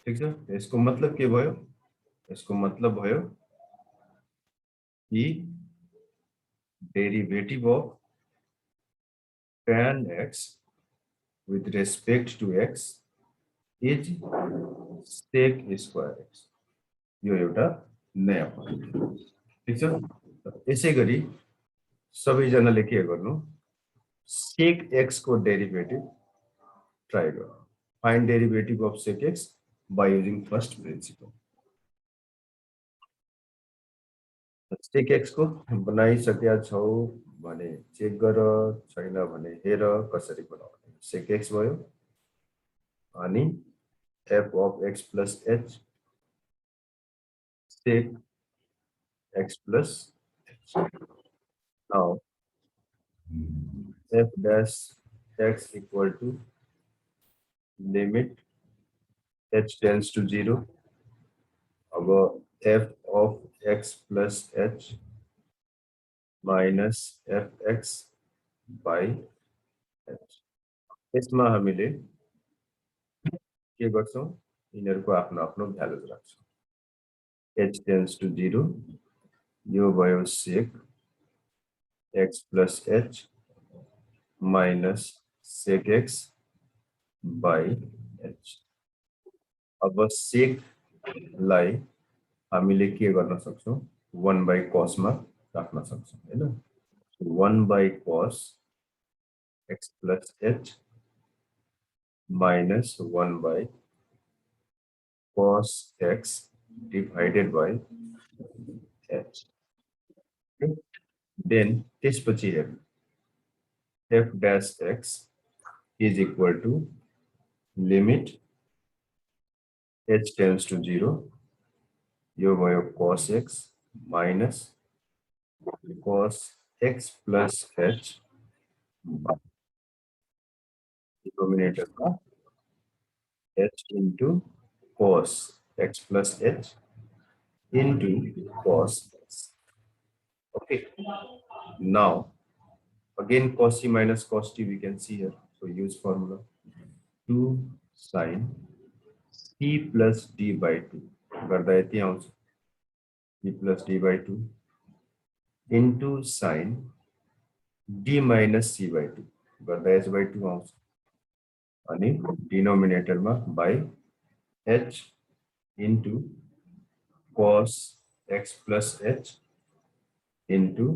ठीक छ, यसको मतलब के भयो? यसको मतलब भयो कि derivative of tan x with respect to x is sec square x। यो एउटा नयाँ फर्मुला। ठीक छ, यसै गरी सबैजनाले के गर्नु sec x को डेरिवेटिभ ट्राई गर्नु। Find derivative of sec x by using first principle. sec x को बनाइसकेका छौ भने चेक गर, छैन भने हेर कसरी बनाउने। sec x भयो अनि f of x plus h sec x plus h। Now f dash x equal to limit h tends to 0। अब f of x plus h minus fx by h। यसमा हामीले के गर्छौं, यिनीहरुको आफ्नो आफ्नो भ्यालुज राख्छौं। h tends to 0 यो भयो sec x plus h minus sec x by h। अब sec लाई हामीले के गर्न सक्छौं 1 by cos मा राख्न सक्छौं हैन। 1 by cos x plus h minus 1 by cos x divided by h। then त्यसपछि हेर्नु f dash x is equal to limit h tends to 0 यो भयो cos x minus cos x plus h denominator का h into cos x plus h into cos x। Okay, now again cos c minus cos t we can see here, so use formula 2 sin c plus d by 2 गर्दा यति आउँछ c plus d by 2 into sin d minus c by 2 गर्दा h by 2 आउँछ अनि denominator मा by h into cos x plus h into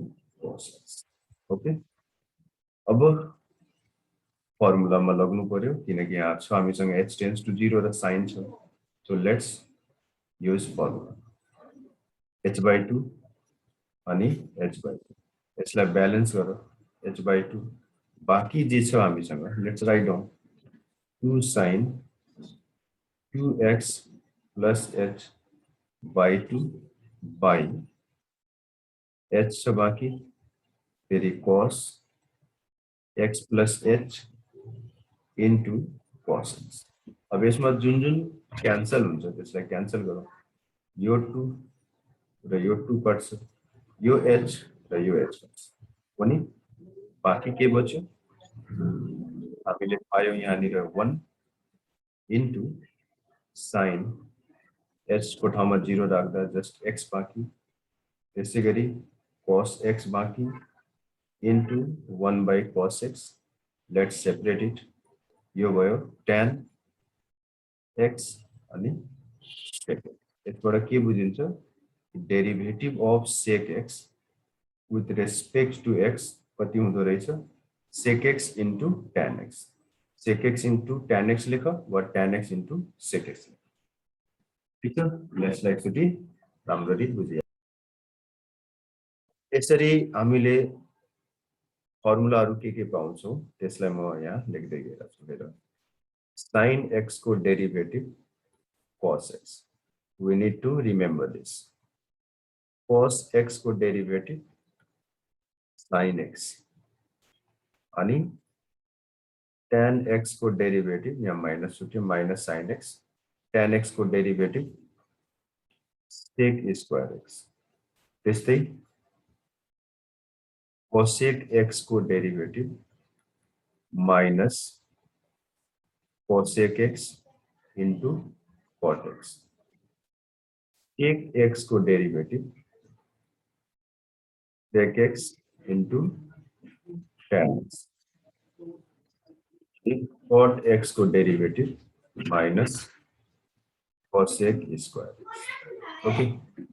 cos x। Okay, अब formula मा लाग्नु पर्यो किनकि यहाँ छ हामीसँग h tends to 0 र sin छ। So let's use formula h by 2 अनि h by 2 यसलाई ब्यालेन्स गर h by 2 बाकी जे छ हामीसँग let's write down 2 sin 2x plus h by 2 by h छ बाकी फेरि cos x plus h into cos x। अब यसमा जुन जुन क्यान्सल हुन्छ त्यसलाई क्यान्सल गरौँ। यो 2 र यो 2 कट्छ, यो h र यो h कट्छ अनि बाकी के बच्यो हामीले पायौ यहाँनिर 1 into sin h को ठाउँमा 0 राख्दा जस्ट x बाकी, त्यसैगरी cos x बाकी into 1 by cos x। let's separate it, यो भयो tan x अनि sec x। यसबाट के बुझिन्छ derivative of sec x with respect to x कति हुँदो रहेछ sec x into tan x। sec x into tan x लेख वा tan x into sec x लेख। ठीक छ, यसलाई एकचोटि राम्ररी बुझिया। यसरी हामीले फर्मुलाहरु के पाउँछौं त्यसलाई म यहाँ लेख्दै गएर छु। हेर, sin x को derivative cos x, we need to remember this. cos x को डेरिभेटिभ sin x अनि tan x को डेरिभेटिभ यहाँ माइनस छुट्यो minus sin x, tan x को डेरिभेटिभ sec square x, त्यस्तै cosec x को derivative minus cosec x into cot x, sec x को derivative sec x into tan x, cot x को derivative minus cosec square x। Okay,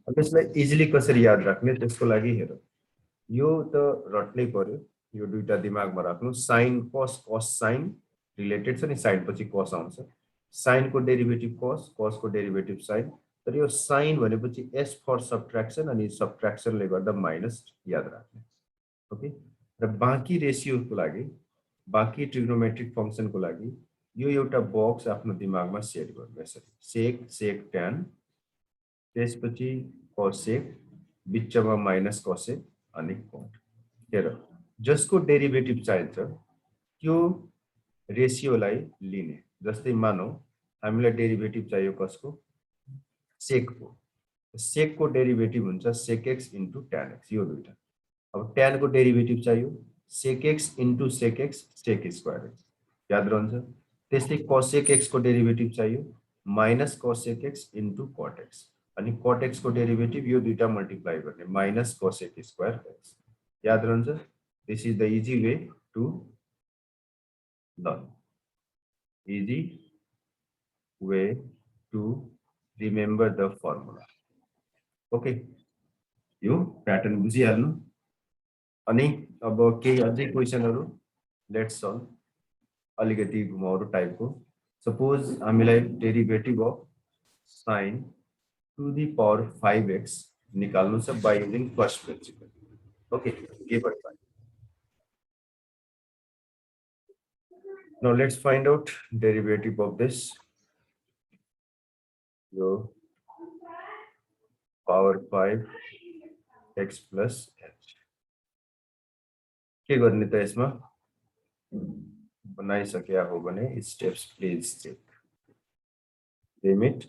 अब यसलाई easily कसरी याद राख्ने त्यसको लागि हेर, यो त रट्नै पर्यो, यो दुईटा दिमागमा राख्नु। sin cos cos sin related छ नि, sin पछि cos आउँछ, sin को डेरिभेटिभ cos, cos को डेरिभेटिभ sin, तर यो sin भनेपछि s फर सब्ट्र्याक्सन अनि सब्ट्र्याक्सनले गर्दा माइनस याद राख्ने। ओके, र बाँकी रेशियोको लागि, बाँकी ट्रिग्नोमेट्रिक फंक्सनको लागि यो एउटा बक्स आफ्नो दिमागमा सेट गर्नु। यसरी sec sec tan, त्यसपछि cosec, बिचमा माइनस cosec अनि cot। हेर, जसको डेरिभेटिभ चाहिन्छ त्यो रेशियोलाई लिने। जस्तै मानौ हामीलाई डेरिभेटिभ चाहियो कसको, sec को, sec को डेरिभेटिभ हुन्छ sec x into tan x, यो दुईटा। अब tan को डेरिभेटिभ चाहियो sec x into sec x sec square x, याद रहन्छ। त्यस्तै cosec x को डेरिभेटिभ चाहियो minus cosec x into cot x, अनि cot x को डेरिभेटिभ यो दुईटा मल्टिप्लाई गर्ने माइनस cosec square x, याद रहन्छ। This is the easy way to learn, easy way to remember the formula। Okay, यो प्याटर्न बुझिहाल्नु। अनि अब केही अझै क्वेशनहरु लेट्स सल्भ, अलिकति घुमाउरो टाइपको। सपोज हामीलाई derivative of sin to the power 5x निकाल्नु छ by using first principle। Okay, given by, now let's find out derivative of this, यो power 5x plus h के गर्ने त यसमा बनाइसक्या हो भने steps please check. Limit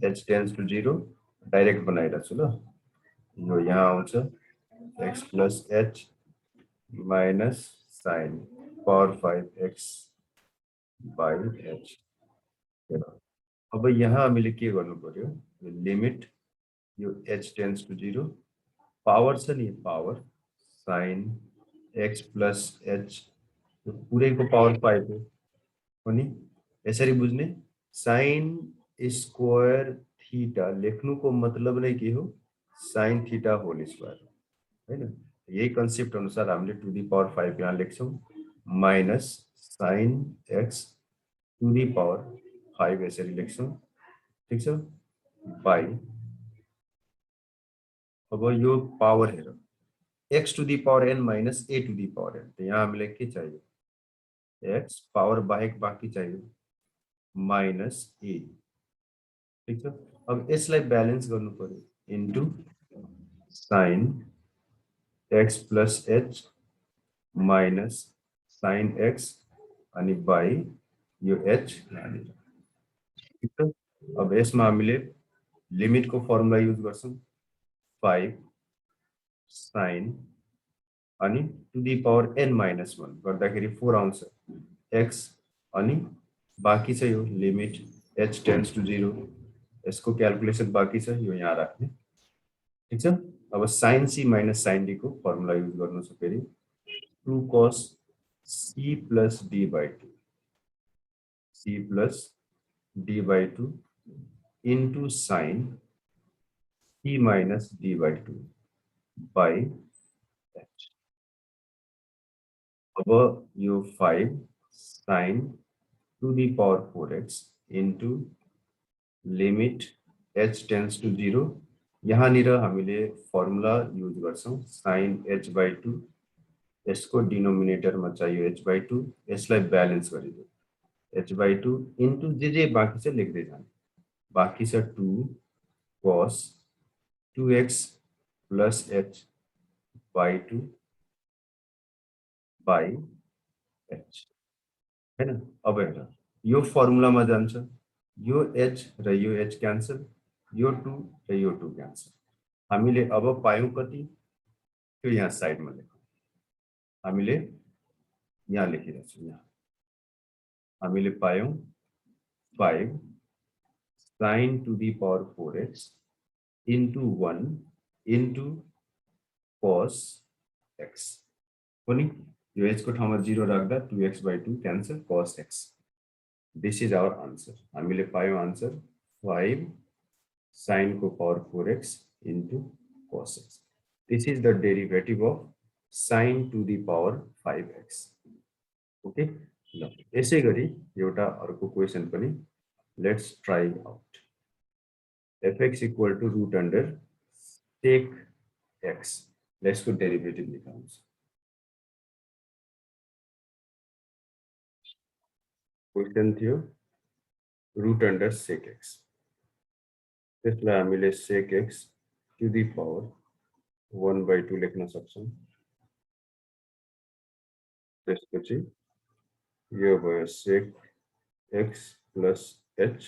h tends to 0 direct बनाइरा छु ल, यो यहाँ आउँछ x plus h minus sin power 5x by h। अब यहाँ हामीले के गर्नु पर्यो, लिमिट यो h टेन्ड्स टु 0, पावर छ नि power sin x plus h, यो पुरैको पावर 5 हो नि। यसरी बुझ्ने, sin स्क्वायर थीटा लेख्नुको मतलब नै के हो, sin थीटा होल स्क्वायर, हैन। यही कन्सेप्ट अनुसार हामीले टु दी पावर 5 यहाँ लेख्छौं, minus sin x to the power 5 यसरी लेख्छौं, ठीक छ, बाइ, अब यो पावर हेर, x to the power n minus a to the power n, तो यहाँ हामीलाई के चाहियो, x पावर बाहेक बाँकी चाहियो माइनस a, ठीक छ। अब यसलाई ब्यालेन्स गर्नु पर्यो into sin x plus h minus sin x अनि बाइ यो h यहाँनिर, ठीक छ। अब यसमा हामीले लिमिटको फर्मुला युज गर्छौं, 5 sin अनि to the power n minus 1 गर्दाखेरि 4 आउँछ, x अनि बाँकी छ यो लिमिट h टेन्ड्स टु 0, यसको क्याल्कुलेसन बाँकी छ, यो यहाँ राख्ने, ठीक छ। अब sin c minus sin d को फर्मुला युज गर्नु छ फेरि, 2 cos c plus d by 2, c plus d by 2 into sin c minus d by 2 by h। अब यो 5 sin to the power 4x into limit h tends to 0 यहाँनिर हामीले formula use गर्छौं sin h by 2 यसको डिनोमिनेटरमा चाहियो h by 2 यसलाई balance गरिदियो h by 2 into जे बाँकी छ लेख्दै जाने बाँकी छ 2 cos 2x plus h by 2 by h हैन अब हेर यो फर्मुलामा जान्छ यो h र यो h क्यान्सल यो 2 र यो 2 क्यान्सल हामीले अब पायौं कति त्यो यहाँ साइडमा लेखौं हामीले यहाँ लेखिरहेछौं यहाँ हामीले पायौं 5 sin to the power 4x into 1 into cos x पनि यो h को ठाउँमा 0 राख्दा 2x by 2 cancel cos x this is our answer हामीले पायौं आन्सर 5 sin को power 4x into cos x this is the derivative of sin to the power 5x okay ल यसैगरी एउटा अर्को क्वेशन पनि let's try out fx equal to root under sec x let's go derivative निकाल्नुस् question थियो root under sec x त्यसलाई हामीले sec x to the power 1 by 2 लेख्न सक्छौं त्यसपछि यो भयो sec x plus h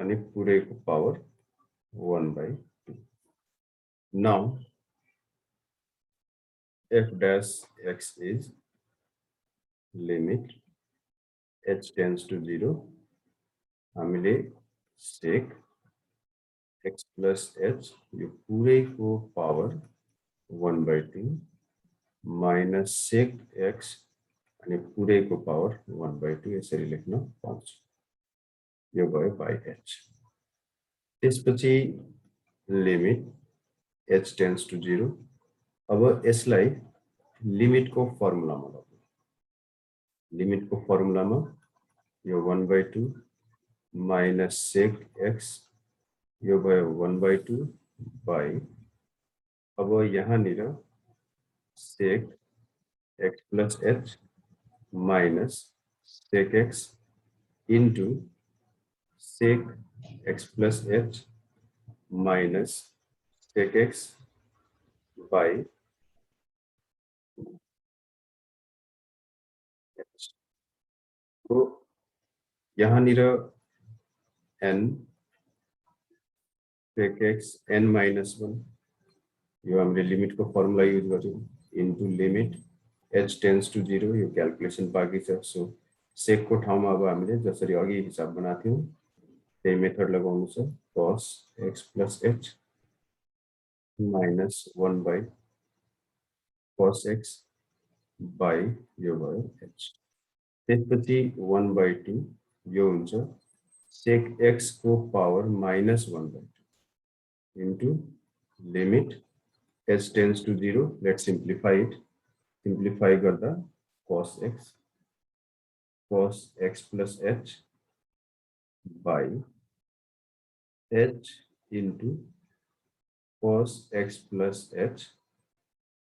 अनि पुरैको power 1 by 2 now f dash x is limit h tends to 0 हामीले sec x plus h यो पुरैको power 1 by 2 minus sec x अनि पुरैको पावर 1 by 2 यसरी लेख्न पाउँछ यो भयो by h त्यसपछि लिमिट h tends to 0 अब यसलाई लिमिट को फर्मुलामा लगाउँ लिमिट को फर्मुलामा यो 1 by 2 minus sec x यो भयो 1 by 2 by अब यहाँनिर sec x plus h minus sec x into sec x plus h minus sec x by h तो यहाँनिर n sec x n minus 1 यो हामीले लिमिट को फर्मुला युज गर्यौं into limit h tends to 0 यो calculation बाँकी छ so सेक को ठाउँमा अब हामीले जसरी अघि हिसाब बनाथ्यौं त्यही मेथड लगाउनु छ cos x plus h minus 1 by cos x by यो भयो h त्यसपछि 1 by 2 यो हुन्छ sec x को power minus 1 by 2 into limit h tends to 0 let's simplify it simplify garda cos x plus h by h into cos x plus h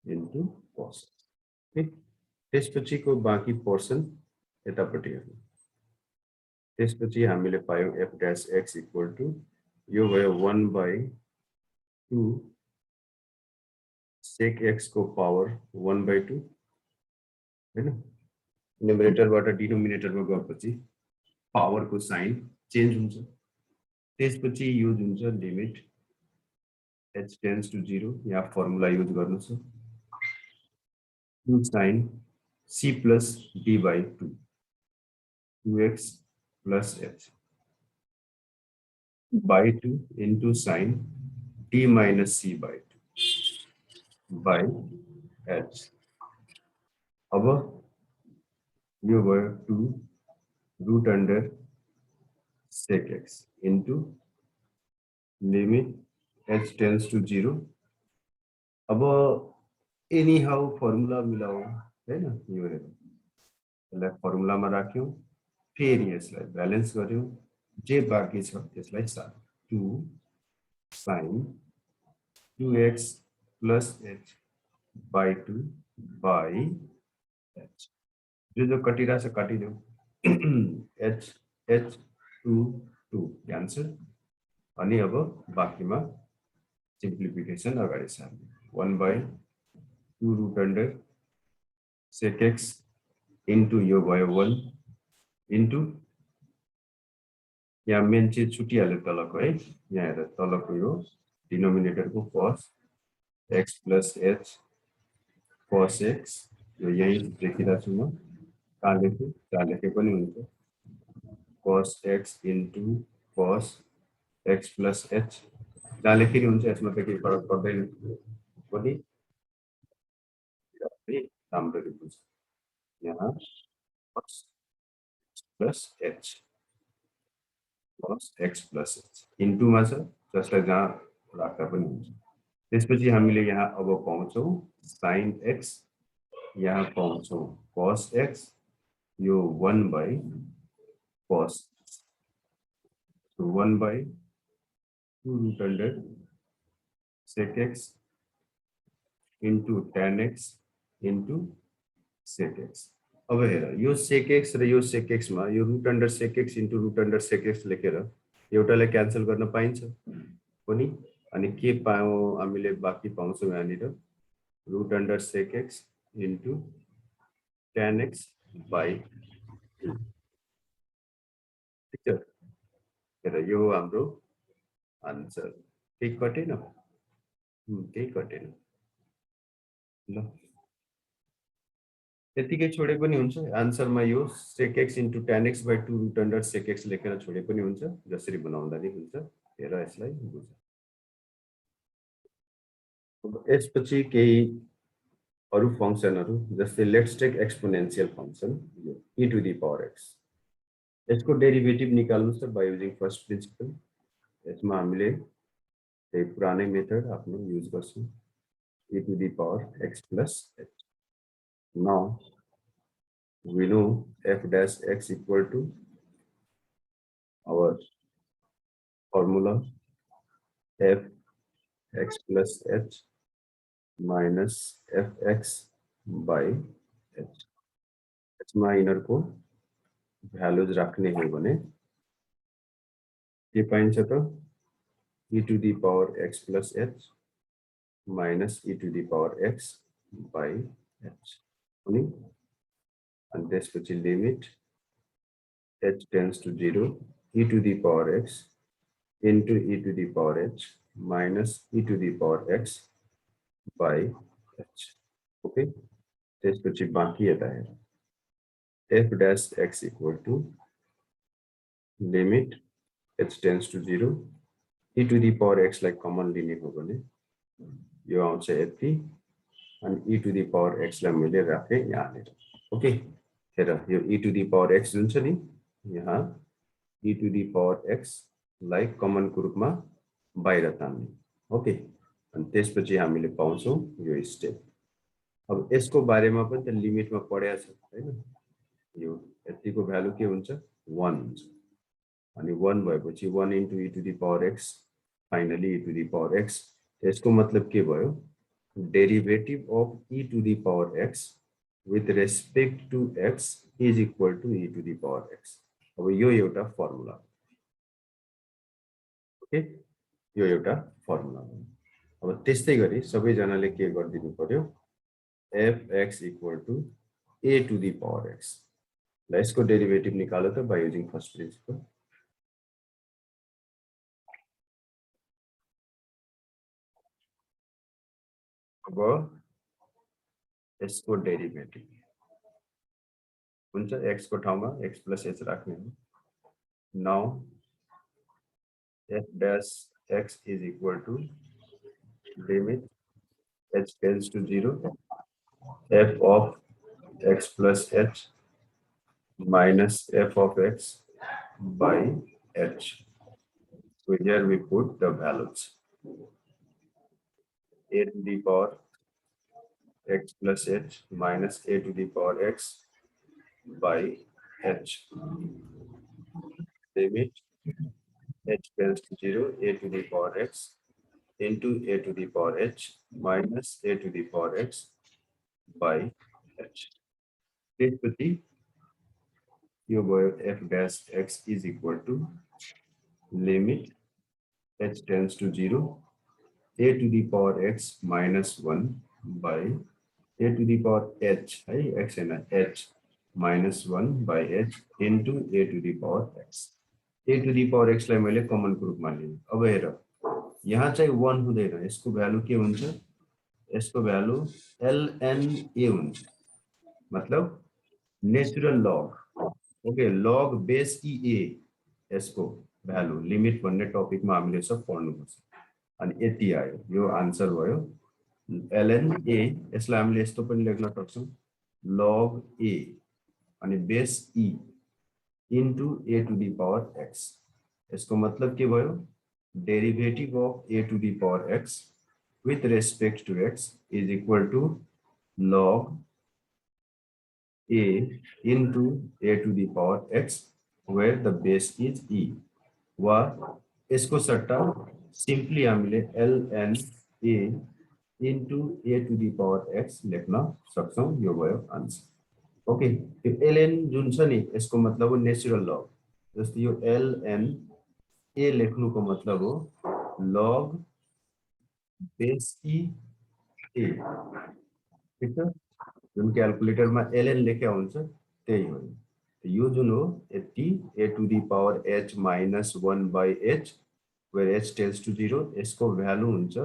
into cos x ठीक त्यसपछि को बाँकी portion यतापट्टि हेर्नु त्यसपछि हामीले पायौं f dash x equal to यो भयो 1 by 2 sec x को पावर 1 by 2 हैन न्युमरेटर बाट डिनोमिनेटर मा गएपछि पावर को साइन चेन्ज हुन्छ त्यसपछि युज हुन्छ लिमिट h tends to 0 यहाँ फर्मुला युज गर्नु छ 2 sin c plus d by 2 2x plus h by 2 into sin d minus c by 2 by h अब यो भयो 2 root under sec x into limit h tends to 0 अब any how formula मिलाऊ हैन यो हेरौं यसलाई फर्मुलामा राख्यौं फेरि यसलाई ब्यालेन्स गर्यौं जे बाँकी छ त्यसलाई साथ 2 sin 2x plus h by 2 by h जो कटिरहेछ काटिदेऊ h h 2 2 आन्सर अनि अब बाँकीमा सिम्प्लिफिकेसन अगाडि सार्ने 1 by 2 root under sec x into यो भयो 1 into यहाँ मेन चीज छुटिहाल्यो तलको है यहाँ हेर तलको यो डिनोमिनेटरको cos x plus h cos x यो यही लेखिरहेको छु म कहाँ लेखेँ जहाँ लेखे पनि हुन्छ cos x into cos x plus h जहाँ लेखिने हुन्छ यसमा त केही फरक पर्दैन पनि राम्ररी बुझ यहाँ cos plus h cos x plus h into मा छ जसलाई जहाँ राख्दा पनि हुन्छ त्यसपछि हामीले यहाँ अब पाउँछौं sin x यहाँ पाउँछौं cos x यो 1 by cos so 1 by 2 root under sec x into tan x into sec x अब हेर यो sec x र यो sec x मा यो root under sec x into root under sec x लेखेर एउटालाई क्यान्सल गर्न पाइन्छ पनि अनि के पायौं हामीले बाँकी पाउँछौं यहाँनिर root under sec x into tan x by 2 ठीक छ हेर यो हाम्रो आन्सर केही कटेन केही कटेन ल त्यतिकै छोडे पनि हुन्छ आन्सरमा यो sec x into tan x by 2 root under sec x लेखेर छोडे पनि हुन्छ जसरी बनाउँदा नि हुन्छ हेर यसलाई बुझ अब यसपछि केही अरु फंक्सनहरु जस्तै लेट्स टेक एक्सपोनेन्शियल फंक्सन यो e to the power x यसको डेरिभेटिभ निकाल्नुस् त बाइ युजिङ फर्स्ट प्रिन्सिपल यसमा हामीले त्यही पुरानै मेथड आफ्नो युज गर्छौं e to the power x plus h now we know f dash x equal to our formula f x plus h minus fx by h यसमा यिनीहरुको values राख्ने हो भने के पाइन्छ त e to the power x plus h minus e to the power x by h अनि त्यसपछि limit h tends to 0 e to the power x into e to the power h minus e to the power x by h okay त्यसपछि बाँकी यता हेर f dash x equal to limit h tends to 0 e to the power x लाई common लिने हो भने यो आउँछ यति अनि e to the power x लाई मैले राखे यहाँनिर ओके हेर यो e to the power x जुन छ नि यहाँ e to the power x लाई कमन को रूपमा बाहिर तान्ने ओके अनि त्यसपछि हामीले पाउँछौं यो स्टेप अब यसको बारेमा पनि त लिमिटमा पढ्या छ हैन यो यतिको भ्यालु के हुन्छ 1 हुन्छ अनि 1 भएपछि 1 into e to the power x finally e to the power x यसको मतलब के भयो derivative of e to the power x with respect to x is equal to e to the power x अब यो एउटा formula okay यो एउटा formula अब त्यस्तै गरी सबै जनाले के गर्दिनु पर्यो fx equal to a to the power x ल यसको डेरिभेटिभ निकाल्नु त बाइ युजिङ फर्स्ट प्रिन्सिपल अब यसको डेरिभेटिभ हुन्छ x को ठाउँमा x plus h राख्ने हो now f dash x is equal to limit h tends to 0 f of x plus h minus f of x by h so here we put the values a to the power x plus h minus a to the power x by h. Limit h tends to 0, a to the power x into a to the power h minus a to the power x by h. This would be your f dash x is equal to limit h tends to 0, a to the power x minus 1 by a to the power h, x and h minus 1 by h into a to the power x. a to the power x लाई मैले common group मा लिएँ। अब हेर यहाँ चाहिँ 1 हुँदैन, यसको भ्यालु के हुन्छ, यसको भ्यालु ln a हुन्छ, मतलब natural log. Okay, log base a यसको भ्यालु लिमिट भन्ने टपिकमा हामीले सब पढ्नुपर्छ। अनि यति आयो, यो आन्सर भयो ln a। यसलाई हामीले यस्तो पनि लेख्न सक्छौं log a अनि base e into a to the power x। इसको मतलब के भयो, derivative of a to the power x with respect to x is equal to log a into a to the power x where the base is e। वा इसको सट्टा simply हामीले ln a into a to the power x लेख्न सक्छौं। यो भयो answer. Okay, यो ln जुन छ नि यसको मतलब हो नेचुरल लग। जस्तै यो ln a लेख्नुको मतलब हो log बेस e a। ठीक छ, जुन क्याल्कुलेटरमा ln लेख्या हुन्छ त्यही हो। यो जुन हो यति a to the power h minus 1 by h where h tends to 0, यसको भ्यालु हुन्छ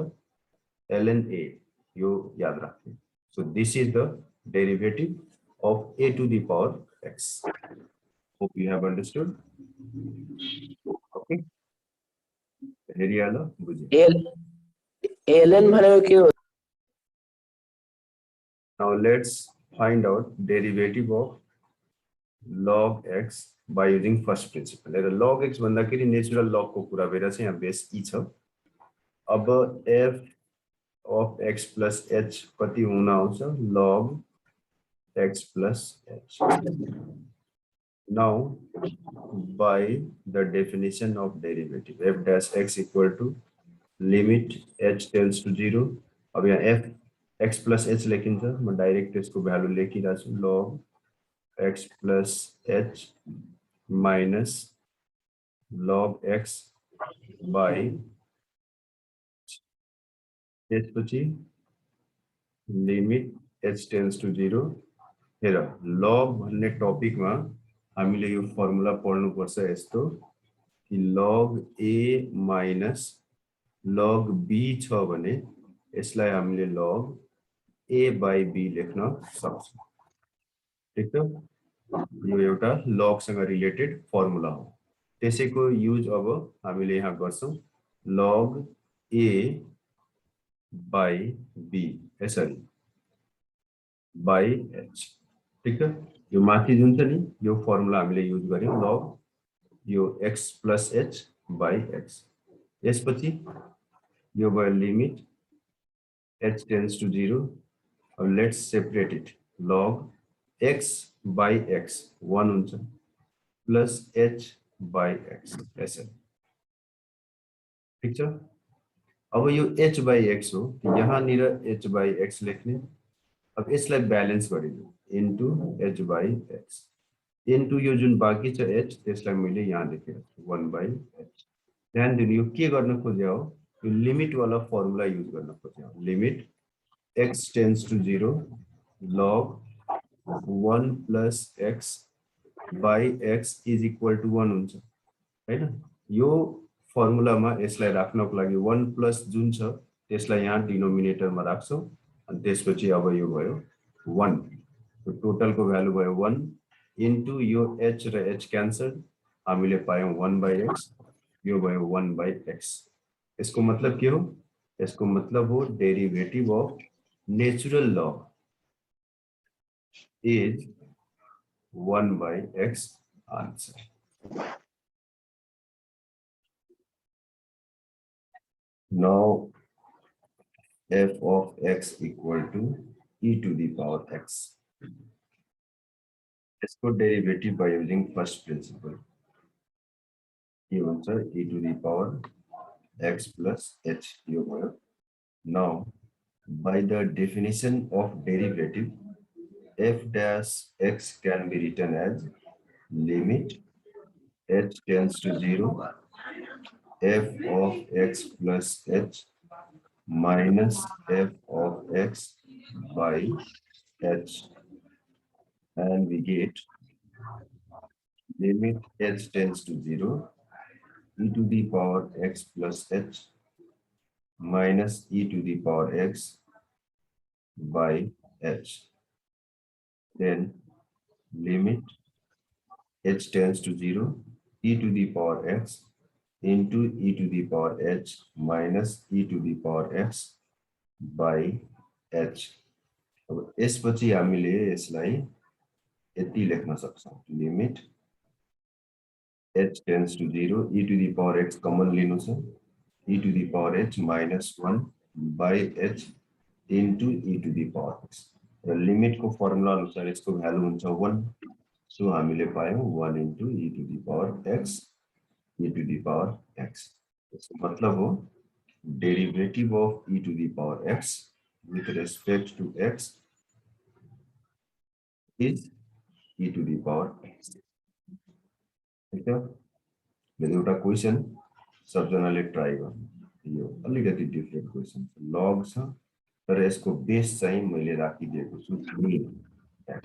ln a। यो याद राख्नु। So this is the derivative of a to the power x. Hope you have understood. Okay, हेरिहाल बुझे। ln भनेको के हो? Now let's find out derivative of log x by using first principle। हेर log x भन्दाखेरि natural लग को कुरा भएर चाहिँ यहाँ बेस e छ। अब f of x plus h कति हुन आउँछ, log x plus h। Now by the definition of derivative f dash x equal to limit h tends to 0। अब यहाँ f x plus h लेखिन्छ, म डाइरेक्ट यसको भ्यालु लेखिरहेको छु log x plus h minus log x by त्यसपछि limit h tends to 0। हेर log भन्ने टपिकमा हामीले यो फर्मुला पढ्नु पर्छ यस्तो कि log a minus log b छ भने यसलाई हामीले log a by b लेख्न सक्छौं। ठीक छ, यो एउटा log सँग रिलेटेड फर्मुला हो। त्यसैको युज अब हामीले यहाँ गर्छौं log a by b यसरी by h। ठीक छ, यो माथि जुन छ नि यो फर्मुला हामीले युज गर्यौं log यो x plus h by x। यसपछि यो भयो लिमिट h tends to 0। अब let's separate it, log x by x 1 हुन्छ प्लस h by x यसरी। ठीक छ, अब यो h by x हो, यहाँ निर h by x लेख्ने। अब यसलाई ब्यालेन्स गरिदिनु into h by x into यो जुन बाँकी छ h त्यसलाई मैले यहाँ लेखेको छु 1 by h। ध्यान दिनु, यो के गर्न खोज्या हो, यो लिमिट वाला फर्मुला युज गर्न खोज्या हो। Limit x tends to 0 log 1 plus x by x is equal to 1 हुन्छ हैन। यो फर्मुलामा यसलाई राख्नको लागि 1 प्लस जुन छ त्यसलाई यहाँ डिनोमिनेटरमा राख्छौं अनि त्यसपछि अब यो भयो 1। तो टोटल को भ्यालु भयो 1 इन्टु यो h र h क्यान्सल, हामीले पायौं 1 by x, यो भयो 1 by x। यसको मतलब के हो, यसको मतलब हो derivative of natural log is 1 by x answer. Now f of x equal to e to the power x। इसको डेरिवेटिभ बाय युजिङ फर्स्ट प्रिन्सिपल के हुन्छ e to the power x plus h यो भयो. Now by the definition of derivative, f dash x can be written as limit h tends to 0 f of x plus h minus f of x by h, and we get limit h tends to 0 e to the power x plus h minus e to the power x by h. Then limit h tends to 0 e to the power x into e to the power h minus e to the power x by h. अब यसपछि हामीले यसलाई यति लेख्न सक्छौं, limit h tends to 0 e to the power x common लिनु छ e to the power h minus 1 by h into e to the power x. र लिमिट को फर्मुला अनुसार यसको भ्यालु हुन्छ 1, सो हामीले पायौं 1 into e to the power x e to the power x. यसको मतलब हो डेरिवेटिभ of e to the power x with respect to x is e to the power x. ठीक है, एउटा क्वेशन सबजनाले ट्राई गर्नु, यो अलिकति डिफरेन्ट क्वेशन छ, लग छ तर यसको बेस चाहिँ मैले राखिदिएको छु 3x.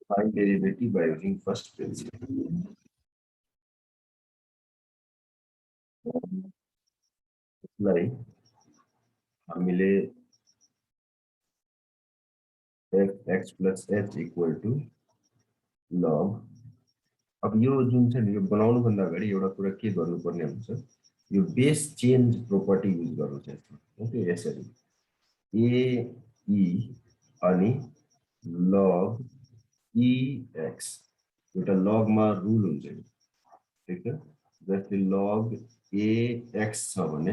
Find derivative by using first principle. यसलाई हामीले x plus h equal to log. अब यो जुन छ नि यो बनाउनु भन्दा अगाडि एउटा कुरा के गर्नुपर्ने हुन्छ, यो बेस चेन्ज प्रोपर्टी युज गर्नु छ यसमा. ओके, यसरी a e अनि log ex एउटा log मा रुल हुन्छ नि, ठीक छ. जस्तै log ax छ भने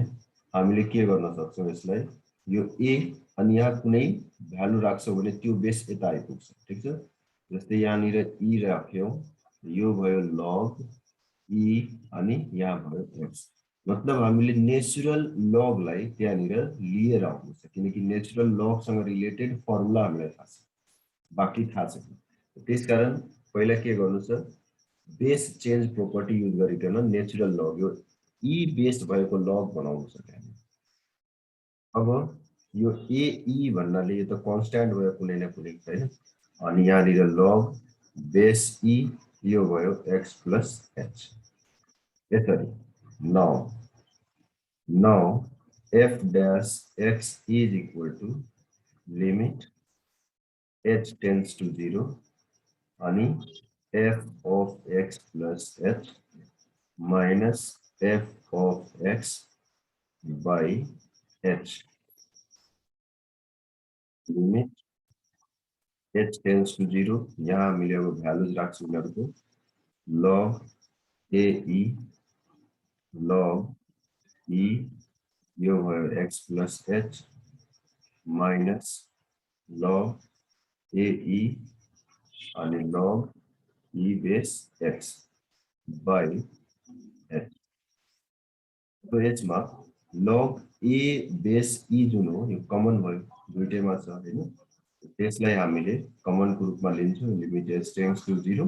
हामीले के गर्न सक्छौं, यसलाई यो a अनि यहाँ कुनै भ्यालु राख्छौं भने त्यो बेस यता आइपुग्छ, ठीक छ. जस्तै यहाँ निर e राख्यौं, यो भयो log e अनि यहाँ भयो x. मतलब हामीले नेचुरल लग लाई त्यहाँ निर लिएर आउनु छ, किनकि नेचुरल लग सँग रिलेटेड फर्मुला हामीलाई थाहा छ, बाकी थाहा छैन. त्यसकारण पहिला के गर्नु छ, बेस चेन्ज प्रोपर्टी युज गरिकन नेचुरल लग यो e बेस भएको लग बनाउनु छ त्यहाँ. अब यो a e भन्नाले यो त कन्स्ट्यान्ट भयो कुनै न कुनै हैन, अनि यहाँ निर लग बेस e यो भयो x plus h. यसरी now f dash x is equal to limit h tends to 0 अनि f of x plus h minus f of x by h. limit h tends to 0, यहाँ हामीले अब values राख्छौं उनीहरुको, log a e log e यो भयो x plus h minus log a e अनि log e base x by h. तो h मा log a base e जुन हो यो कमन भयो, दुईटैमा छ हैन. त्यसलाई हामीले कमन को रूपमा लिन्छौं, लिमिट h tends to 0.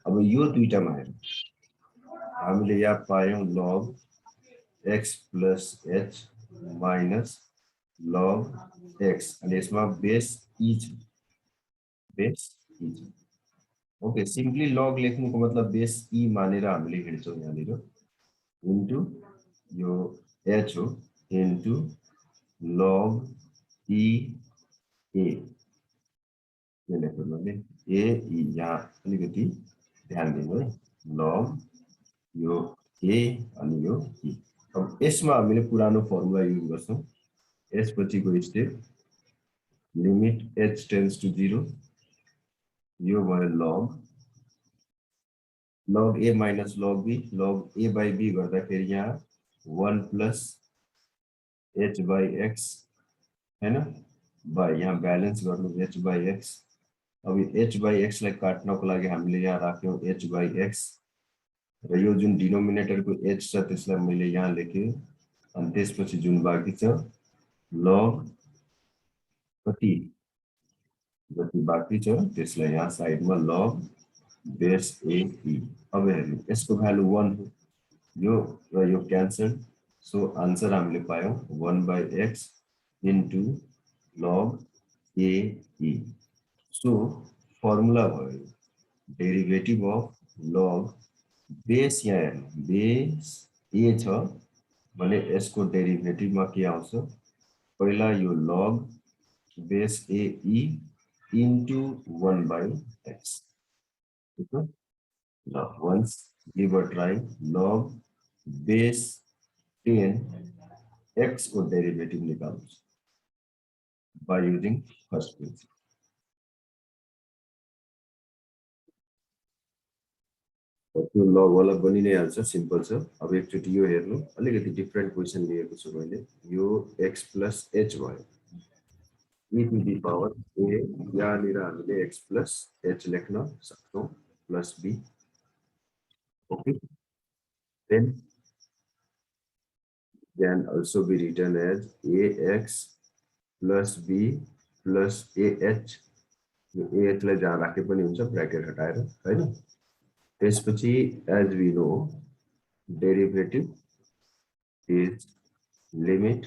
अब यो दुईटामा हेरौं, हामीले यहाँ पायौं log x plus h minus log x अनि यसमा बेस e छ, बेस e छ. ओके, सिम्पली लग लेख्नुको मतलब बेस e मानेर हामीले हिड्छौं यहाँ निर इन्टु यो h हो इन्टु log e a. यो लेख्नु भने a e यहाँ अलिकति ध्यान दिनु है, log यो a अनि यो e. अब यसमा हामीले पुरानो फर्मुला युज गर्छौं. यसपछिको step limit h tends to 0 यो भयो log a minus log b, log a by b गर्दाखेरि यहाँ 1 plus h by x हैन, by यहाँ ब्यालेन्स गर्नु h by x अब h by x लाई काट्नको लागि हामीले यहाँ राख्यौं h by x र यो जुन डिनोमिनेटरको h छ त्यसलाई मैले यहाँ लेखे अनि त्यसपछि जुन बाँकी छ log कति जति बाँकी छ त्यसलाई यहाँ साइडमा log बेस a e। अब हेर्नु यसको भ्यालु 1 हो यो र यो क्यान्सल सो आन्सर हामीले पायौं 1 by x into log a e। So formula भयो डेरिभेटिभ अफ log बेस यहाँ हेर्नु बेस a छ भने यसको डेरिभेटिभमा के आउँछ पहिला यो log base a e into 1 by x ठीक है। Now once give a try log base 10 x को डेरिवेटिव निकाल्नु by using first principle। त्यो लग वाला बनि नै हाल्छ सिम्पल छ। अब एकचोटी यो हेर्नु अलिकति डिफरेन्ट क्वेशन लिएको छु मैले यो x plus h भयो e to the power a यहाँनिर हामीले x plus h लेख्न सक्छौं plus b okay then can also be written as ax plus b plus ah यो ah लाई जहाँ राखे पनि हुन्छ ब्र्याकेट हटाएर हैन त्यसपछि as we know derivative is limit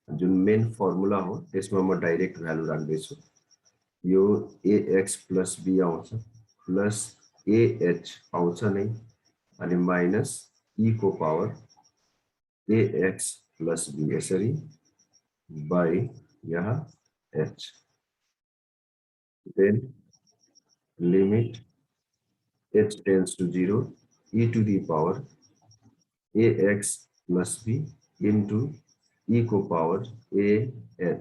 जुन मेन फर्मुला हो त्यसमा म डाइरेक्ट भ्यालु राख्दै छु यो ax plus b आउँछ प्लस ah आउँछ नै अनि माइनस e को पावर ax plus b यसरी by यहाँ h then limit h tends to 0 e to the power ax plus b into e को पावर ah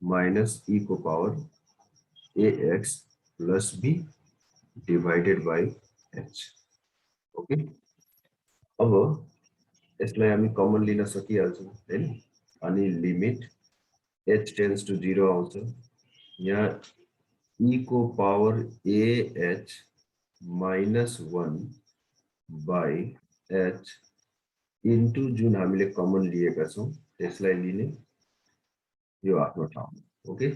minus e को power ax plus b divided by h okay अब यसलाई हामी common लिन सकिहाल्छौं हैन अनि लिमिट h tends to 0 आउँछ यहाँ e को power ah minus 1 by h into जुन हामीले कमन लिएका छौं त्यसलाई लिने यो आफ्नो ठाउँमा ओके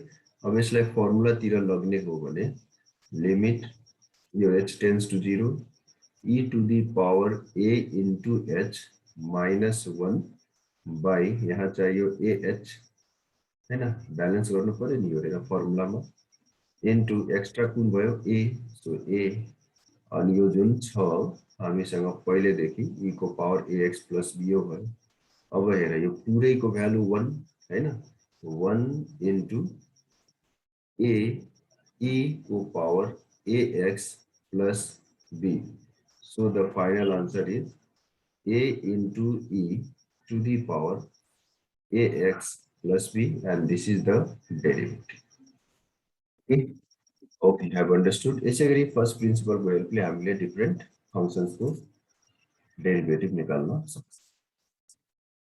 अब यसलाई फर्मुला तिर लग्ने हो भने लिमिट यो h tends to 0 e to the power a into h minus 1 by यहाँ चाहियो ah हैन ब्यालेन्स गर्नु पर्यो नि यो फर्मुलामा into एक्स्ट्रा कुन भयो a सो a अनि यो जुन छ हामीसँग पहिले देखि e को पावर ax plus b हो भयो अब हेर यो पुरैको भ्यालु 1 हैन 1 into a e को power ax plus b so the final answer is a into e to the power ax plus b and this is the derivative okay hope you have understood यसै गरी first principal को हेल्पले हामीले different functions को derivative निकाल्न सक्छौं।